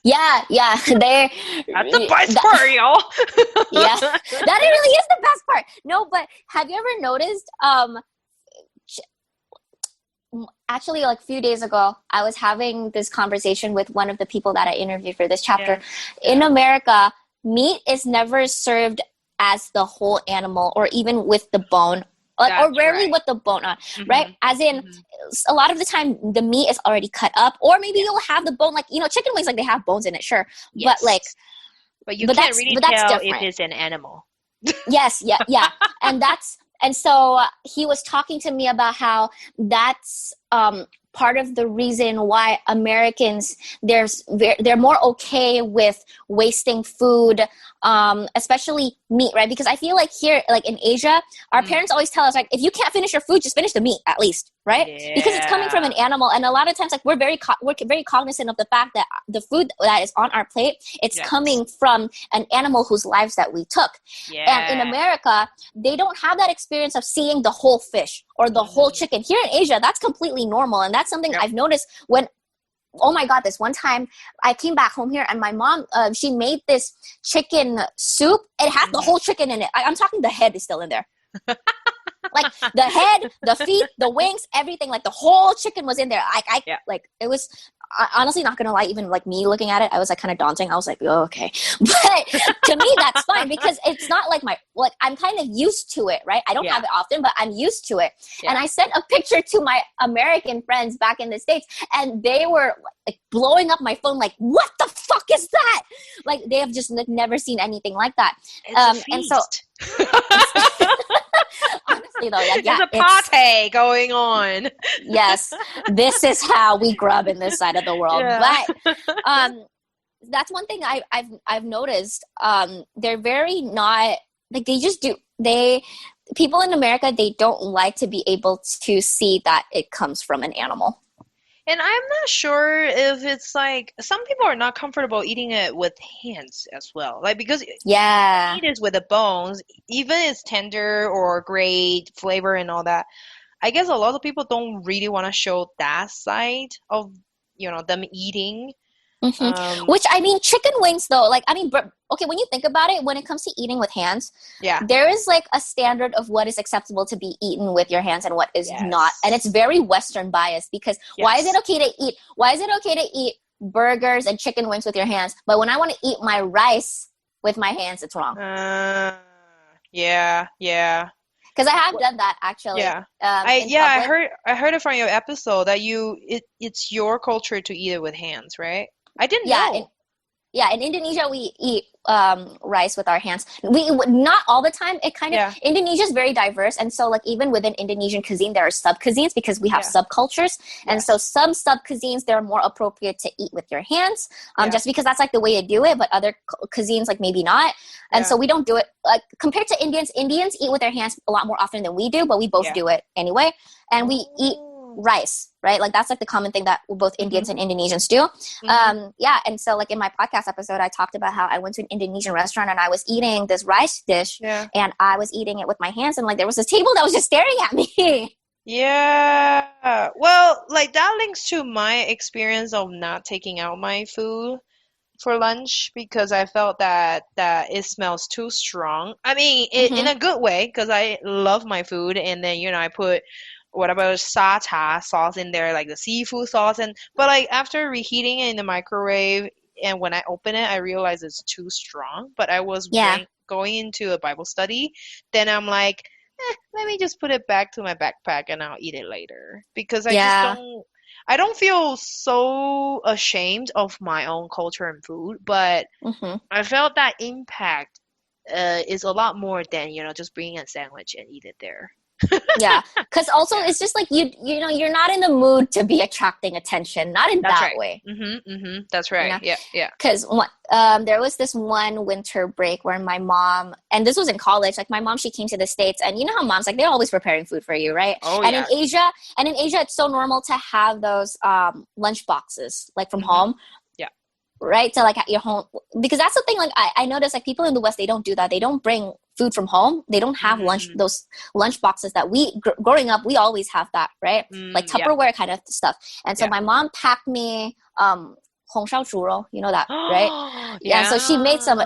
Yeah, yeah. They That's the best part, y'all. yeah. That really is the best part. No, but have you ever noticed actually, like a few days ago, I was having this conversation with one of the people that I interviewed for this chapter. Yeah, In yeah. America, meat is never served as the whole animal or even with the bone, or That's rarely right. with the bone on, right? Hmm. As in, Hmm. a lot of the time, the meat is already cut up, or maybe Yeah. you'll have the bone, like, chicken wings, like they have bones in it, sure. But like, Yes. But you can't really that's tell if different. it's an animal. Yes, yeah. And so he was talking to me about how that's part of the reason why Americans they're more okay with wasting food, especially meat, right? Because I feel like here, like in Asia, our parents always tell us, like, if you can't finish your food, just finish the meat at least, right? Yeah. Because it's coming from an animal, and a lot of times, like, we're very cognizant of the fact that the food that is on our plate, it's coming from an animal whose lives that we took. And in America, they don't have that experience of seeing the whole fish or the whole chicken. Here in Asia, that's completely normal, and that's something I've noticed when. Oh my God, this one time I came back home here and my mom, she made this chicken soup. It had the whole chicken in it. I'm talking the head is still in there. Like the head, the feet, the wings, everything, like the whole chicken was in there. Like it was honestly, not gonna lie, even like me looking at it, I was like kind of daunting. I was like, oh, okay. But to me, that's fine because it's not like I'm kind of used to it, right? I don't have it often, but I'm used to it. And I sent a picture to my American friends back in the States and they were like blowing up my phone like, what the fuck is that? Like they have just never seen anything like that. It's a feast. And so honestly though, like, there's a party going on. Yes, this is how we grub in this side of the world. But that's one thing I've noticed. They're very not like people in America, they don't like to be able to see that it comes from an animal. And I'm not sure if it's like some people are not comfortable eating it with hands as well. Like because meat is with the bones, even it's tender or great flavor and all that. I guess a lot of people don't really want to show that side of them eating. Which I mean, chicken wings though, like I mean, okay, when you think about it, when it comes to eating with hands, there is like a standard of what is acceptable to be eaten with your hands and what is not, and it's very Western biased because why is it okay to eat burgers and chicken wings with your hands, but when I want to eat my rice with my hands, it's wrong. Because I have done that actually. I heard it from your episode that it's your culture to eat it with hands, right? I didn't know. In Indonesia we eat rice with our hands. We not all the time. It kind of Indonesia is very diverse, and so like even within Indonesian cuisine there are sub cuisines because we have subcultures, and so some sub cuisines they're more appropriate to eat with your hands, just because that's like the way to do it. But other cuisines like maybe not, and so we don't do it. Like compared to Indians eat with their hands a lot more often than we do, but we both do it anyway, and we eat rice, right? Like that's like the common thing that both Indians and Indonesians do. And so like in my podcast episode I talked about how I went to an Indonesian restaurant and I was eating this rice dish and I was eating it with my hands and like there was this table that was just staring at me. Well, like that links to my experience of not taking out my food for lunch because I felt that it smells too strong. I mean, in a good way because I love my food, and then I put whatever satay sauce in there, like the seafood sauce, but like after reheating it in the microwave and when I open it, I realized it's too strong. But I was going into a Bible study, then I'm like, let me just put it back to my backpack and I'll eat it later because I don't feel so ashamed of my own culture and food, but I felt that impact is a lot more than just bringing a sandwich and eat it there. Because also it's just like you're not in the mood to be attracting attention, not in that way. That's right. Because there was this one winter break where my mom, and this was in college, like my mom, she came to the States, and you know how moms, like they're always preparing food for you, right? In Asia it's so normal to have those lunch boxes like from home, right? So like at your home, because that's the thing, like I noticed like people in the West, they don't do that. They don't bring food from home. They don't have those lunch boxes that we growing up, we always have that, right? Like Tupperware kind of stuff. And so my mom packed me you know that, right? And so she made some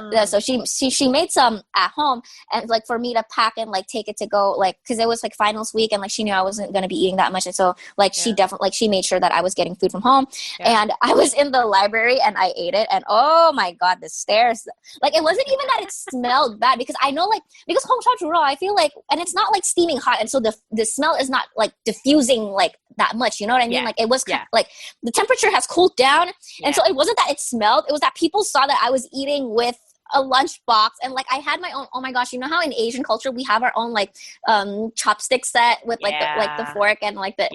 she made some at home, and like for me to pack and like take it to go, like because it was like finals week and like she knew I wasn't going to be eating that much, and so like she definitely like she made sure that I was getting food from home. And I was in the library and I ate it, and oh my god, the stairs, like it wasn't even that it smelled bad, because I know like because I feel like, and it's not like steaming hot, and so the smell is not like diffusing like that much, you know what I mean? Like it was like the temperature has cooled down, and so it wasn't that it smelled, it was that people saw that I was eating with a lunch box, and like I had my own. Oh my gosh, you know how in Asian culture we have our own like chopstick set with like the fork and like the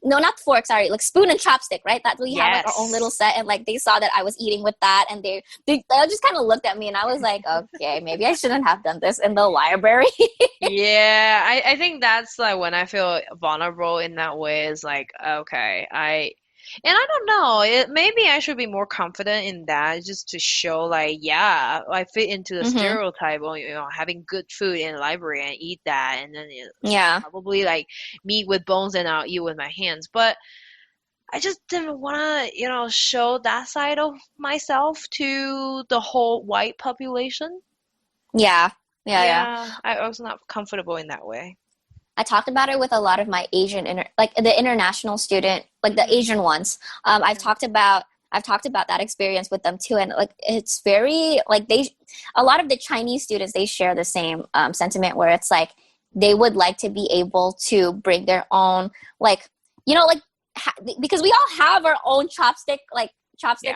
no, not fork, sorry, like spoon and chopstick, right? That we have like our own little set, and like they saw that I was eating with that, and they just kind of looked at me, and I was like, okay, maybe I shouldn't have done this in the library. Yeah, I think that's like when I feel vulnerable in that way is like, okay, and I don't know, maybe I should be more confident in that just to show like, yeah, I fit into the Mm-hmm. stereotype of, having good food in the library and eat that and then Yeah. probably like meat with bones and I'll eat with my hands. But I just didn't want to, show that side of myself to the whole white population. Yeah. Yeah. Yeah. Yeah, I was not comfortable in that way. I talked about it with a lot of my Asian, like the international student, like the Asian ones. I've talked about that experience with them too, and like it's very like a lot of the Chinese students, they share the same sentiment where it's like they would like to be able to bring their own like like because we all have our own chopstick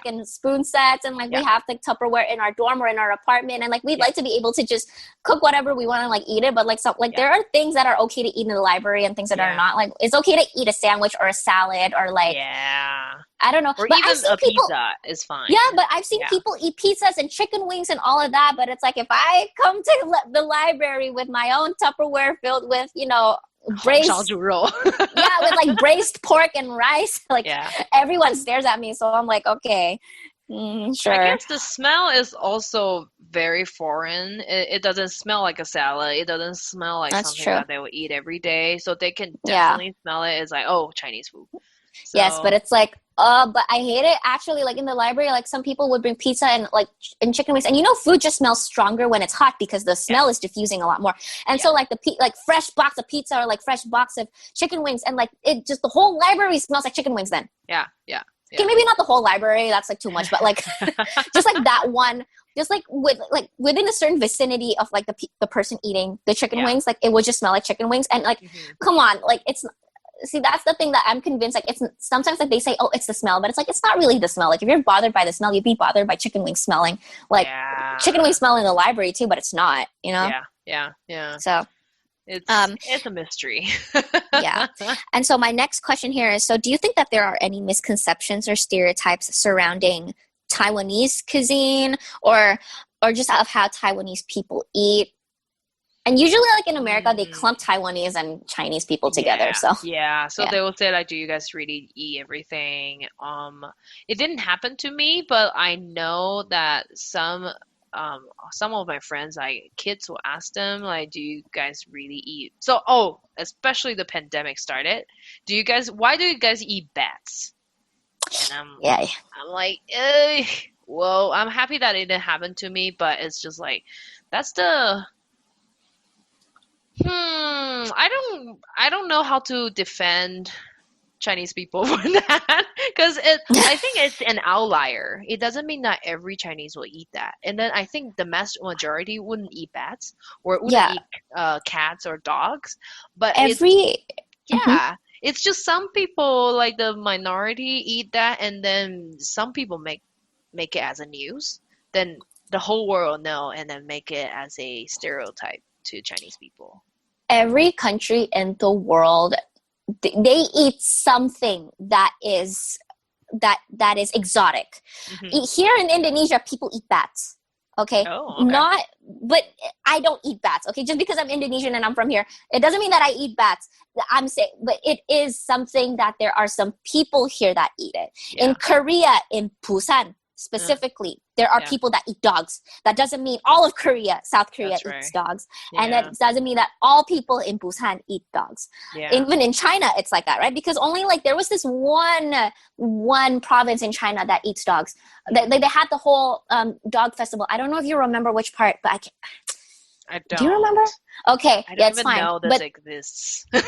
and spoon sets, and like we have like Tupperware in our dorm or in our apartment, and like we'd like to be able to just cook whatever we want and like eat it, but like there are things that are okay to eat in the library and things that are not. Like it's okay to eat a sandwich or a salad or like I don't know, or but even I've seen pizza is fine. Yeah, but I've seen people eat pizzas and chicken wings and all of that, but it's like if I come to the library with my own Tupperware filled with braised with like braised pork and rice, like everyone stares at me, so I'm like, okay, sure. I guess the smell is also very foreign. It doesn't smell like a salad. It doesn't smell like something that they would eat every day, so they can definitely smell it. It's like, oh, Chinese food. So, yes, but it's like but I hate it actually. Like in the library, like some people would bring pizza and chicken wings, and food just smells stronger when it's hot because the smell is diffusing a lot more. And so like like fresh box of pizza or like fresh box of chicken wings, and like it just the whole library smells like chicken wings then. Yeah. Okay, maybe not the whole library, that's like too much, but like just like that one, just like within a certain vicinity of like the person eating the chicken wings, like it would just smell like chicken wings. And like come on, like see, that's the thing that I'm convinced, like it's sometimes like they say, oh, it's the smell, but it's like it's not really the smell. Like if you're bothered by the smell, you'd be bothered by chicken wings smelling like chicken wings smell in the library too, but it's not, yeah so it's a mystery. Yeah. And so my next question here is, so do you think that there are any misconceptions or stereotypes surrounding Taiwanese cuisine or just of how Taiwanese people eat? And usually, like in America, they clump Taiwanese and Chinese people together. So they will say like, "Do you guys really eat everything?" It didn't happen to me, but I know that some of my friends, like kids, will ask them like, "Do you guys really eat?" So, especially the pandemic started. Why do you guys eat bats? And I'm like, well, I'm happy that it didn't happen to me, but it's just like that's the. I don't know how to defend Chinese people for that because I think it's an outlier. It doesn't mean that every Chinese will eat that. And then I think the mass majority wouldn't eat bats or wouldn't eat cats or dogs. But it's just some people, like the minority, eat that, and then some people make it as a news. Then the whole world know, and then make it as a stereotype to Chinese people. Every country in the world, they eat something that is exotic. Here in Indonesia, people eat bats. Okay? Oh, okay. But I don't eat bats. Okay, just because I'm Indonesian and I'm from here, it doesn't mean that I eat bats. I'm saying, but it is something that there are some people here that eat it. Yeah. In Korea, in Busan specifically, there are people that eat dogs. That doesn't mean all of Korea, South Korea eats dogs. And that doesn't mean that all people in Busan eat dogs. Yeah. Even in China, it's like that, right? Because only like there was this one province in China that eats dogs. They had the whole dog festival. I don't know if you remember which part, but I don't. Do you remember? Okay, I don't it's even fine. know this exists. No,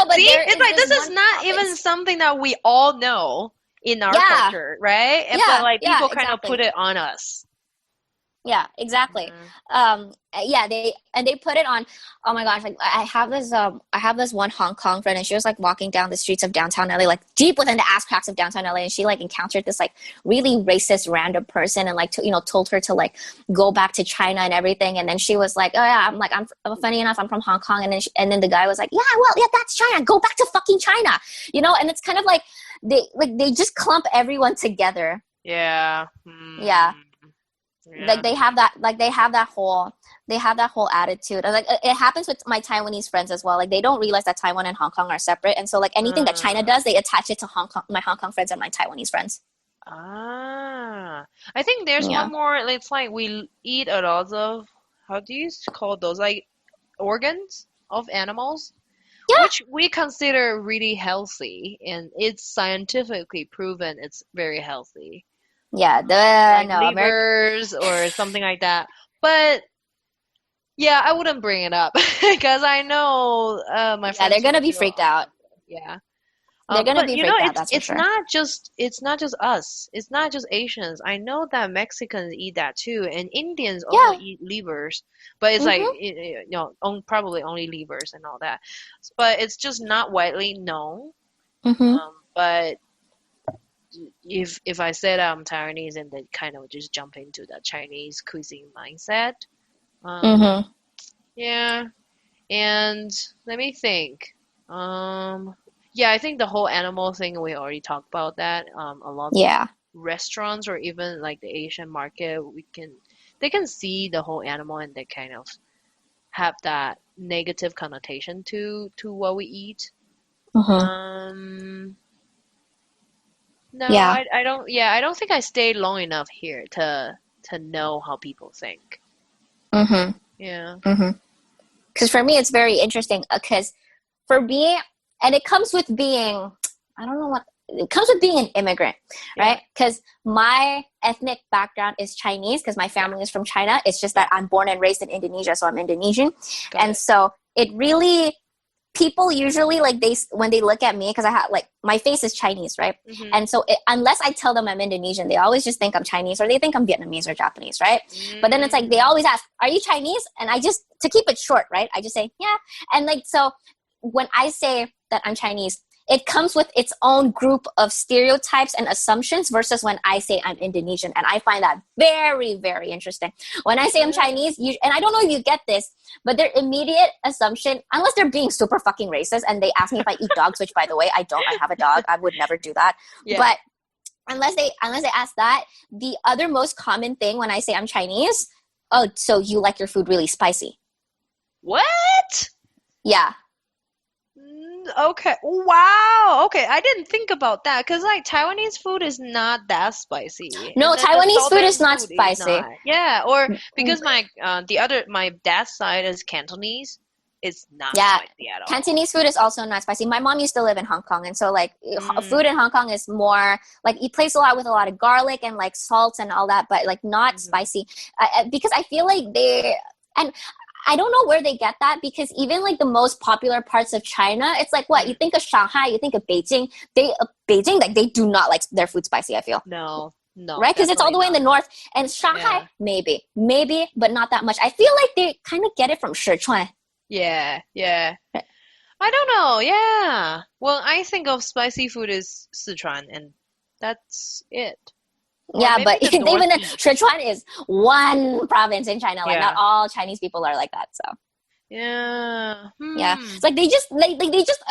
but see, it's like this is not province. even something that we all know in our culture, right? But like people kind of put it on us. Yeah, exactly. Mhm. Yeah, they put it on. Oh my gosh, like I have this one Hong Kong friend, and she was like walking down the streets of downtown LA, like deep within the ass cracks of downtown LA, and she like encountered this like really racist random person, and like told her to like go back to China and everything, and then she was like, oh yeah, I'm funny enough, I'm from Hong Kong, and then the guy was like, yeah, well, yeah, that's China, go back to fucking China, and it's kind of like they just clump everyone together. Yeah. Yeah. Yeah. Like they have that whole attitude. Like it happens with my Taiwanese friends as well. Like they don't realize that Taiwan and Hong Kong are separate, and so like anything that China Uh, does, they attach it to my Hong Kong friends and my Taiwanese friends. I think there's Yeah. one more. It's like we eat a lot of, how do you call those? Like organs of animals, Yeah. which we consider really healthy, and it's scientifically proven it's very healthy. Yeah. Like No, America. livers or something like that. But yeah, I wouldn't bring it up because I know my Yeah, they're friends who gonna be feel freaked out. yeah. They're gonna But be freaked out. it's That's for sure. it's not just us. It's not just Asians. I know that Mexicans eat that too, and Indians also Yeah. eat livers. But it's like Mhm. probably only livers and all that. But it's just not widely known. Mhm. But if I said I'm Taiwanese and they kind of just jump into the Chinese cuisine mindset, um, Mhm. yeah. And let me think. Yeah, I think the whole animal thing we already talked about that. A lot of Yeah. restaurants or even like the Asian market, they can see the whole animal and they kind of have that negative connotation to what we eat. Mhm. Um, no, Yeah. I don't. Yeah, I don't think I stayed long enough here to know how people think. Mhm. Yeah. Mhm. Because for me, it's very interesting. Because for me, and it comes with being, I don't know what, it comes with being an immigrant, Yeah. right? Because my ethnic background is Chinese, because my Yeah. family is from China. It's just Yeah. that I'm born and raised in Indonesia, so I'm Indonesian. Got And it. so it really, people usually like when they look at me, because I have like my face is Chinese, right? Mm-hmm. And so unless I tell them I'm Indonesian, they always just think I'm Chinese, or they think I'm Vietnamese or Japanese, right? But then it's like they Mm. always ask, are you Chinese? And I just, to keep it short, right, I just say yeah. And like, so when I say that I'm Chinese, it comes with its own group of stereotypes and assumptions versus when I say I'm Indonesian. And I find that very, very interesting. When I say I'm Yeah. Chinese, and I don't know if you get this, but their immediate assumption, unless they're being super fucking racist and they ask me if I eat dogs, which by the way, I don't, I have a dog. I would never do that. Yeah. But unless they ask that, the other most common thing when I say I'm Chinese, oh, so you like your food really spicy. What? Yeah. Okay. Wow. Okay. I didn't think about that because like Taiwanese food is not that spicy, No, and then the Taiwanese food is southern not food is spicy. not. Yeah. Or because my dad's side is Cantonese, it's not Yeah, spicy at all. Cantonese food is also not spicy. My mom used to live in Hong Kong, and so like food in Mm. Hong Kong is more like it plays a lot with a lot of garlic and like salt and all that, but like not Hmm. spicy. Because I feel like and I don't know where they get that, because even like the most popular parts of China, it's like what you Mm. think of Shanghai, you think of Beijing. Beijing, like they do not like their food spicy, I feel. No. No. Right, because it's all Definitely the way in the not. north, and Shanghai Yeah. maybe, but not that much. I feel like they kind of get it from Sichuan. Yeah. Yeah. I don't know. Yeah. Well, I think of spicy food as Sichuan, and that's it. Or Yeah, maybe but the even then, Northeast. Sichuan is one province in China. Like, not Yeah. all Chinese people are like that. So, Yeah. yeah, Hmm. it's like they just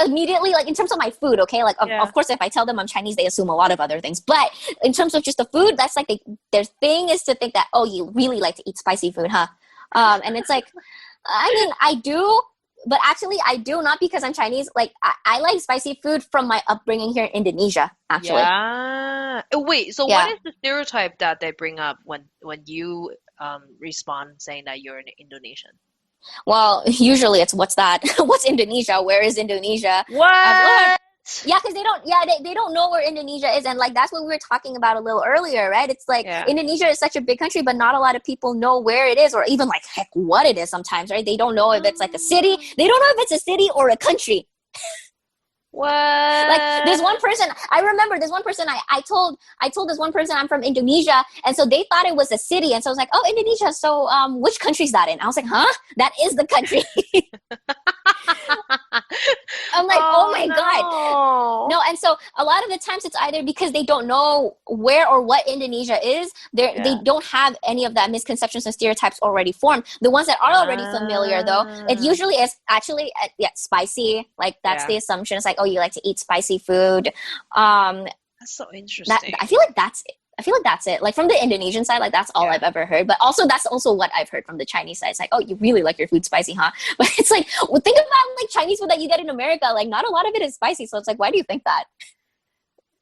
immediately, like, in terms of my food, okay, like Yeah. of course if I tell them I'm Chinese, they assume a lot of other things. But in terms of just the food, that's like their thing is to think that, oh, you really like to eat spicy food, huh? And it's like, I mean, I do. But actually, I do, not because I'm Chinese. Like, I like spicy food from my upbringing here in Indonesia, actually. Yeah. Wait, so what Yeah. is the stereotype that they bring up when you respond saying that you're an Indonesian? Well, usually it's what's that? What's Indonesia? Where is Indonesia? Lord, What? yeah, because they don't know where Indonesia is, and like that's what we were talking about a little earlier, right? It's like Yeah. Indonesia is such a big country, but not a lot of people know where it is, or even like heck what it is sometimes, right? They don't know if it's like a city. They don't know if it's a city or a country. Like this one What? person, I remember this one person I told this one person I'm from Indonesia, and so they thought it was a city, and so I was like, oh, Indonesia, so which country is that in? I was like, huh? That is the country. I'm like, oh Oh my God. no. No, and so a lot of the times it's either because they don't know where or what Indonesia is. They Yeah. don't have any of that misconceptions and stereotypes already formed. The ones that are already familiar, though, it Ah. usually is actually yeah, spicy. Like that's Yeah. the assumption. It's like, oh, you like to eat spicy food. Um, That's so that interesting. I feel like that's it. I feel like that's it. Like from the Indonesian side, like that's all Yeah. I've ever heard. But also that's also what I've heard from the Chinese side. It's like, oh, you really like your food spicy, huh? But it's like, well, think about like Chinese food that you get in America. Like not a lot of it is spicy. So it's like, why do you think that?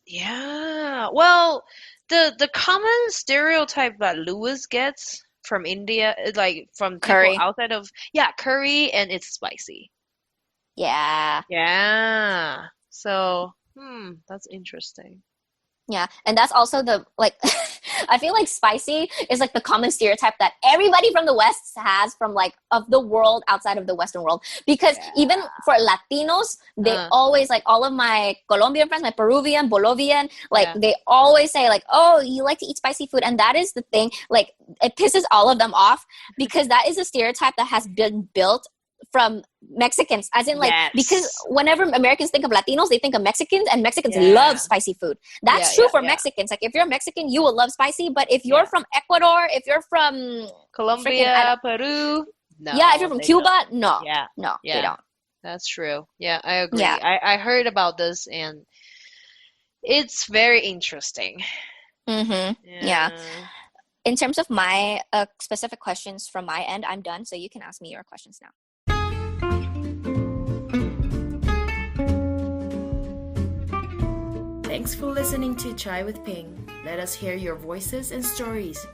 Yeah. Well, the common stereotype that Lewis gets from India, like from people Curry. outside of, yeah, curry and it's spicy. Yeah. Yeah. So, that's interesting. Yeah. And that's also the like I feel like spicy is like the common stereotype that everybody from the West has from like of the world outside of the Western world. Because even Yeah. for Latinos, they Uh, always like all of my Colombian friends, my Peruvian, Bolivian, like yeah. they always say like, oh, you like to eat spicy food. And that is the thing, like it pisses all of them off because that is a stereotype that has been built from Mexicans, as in like because Yes. whenever Americans think of Latinos, they think of Mexicans, and Mexicans love Yeah. spicy food. Yeah, That's true yeah, for yeah. Mexicans. Like if you're Mexican, you will love spicy. But if you're Yeah. from Ecuador, if you're from freaking Colombia, Peru. yeah, if you're No, from they don't. Cuba, no, Yeah. no, they Yeah. don't. That's true. Yeah, I agree. Yeah. I heard about this and it's very interesting. Mm-hmm. Yeah. Yeah. In terms of my specific questions from my end, I'm done. So you can ask me your questions now. Thanks for listening to Chai with Ping. Let us hear your voices and stories.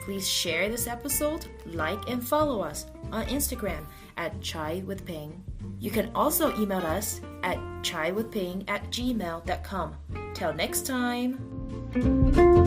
Please share this episode, like and follow us on Instagram at Chai with Ping. You can also email us at chaiwithping@gmail.com. Till next time.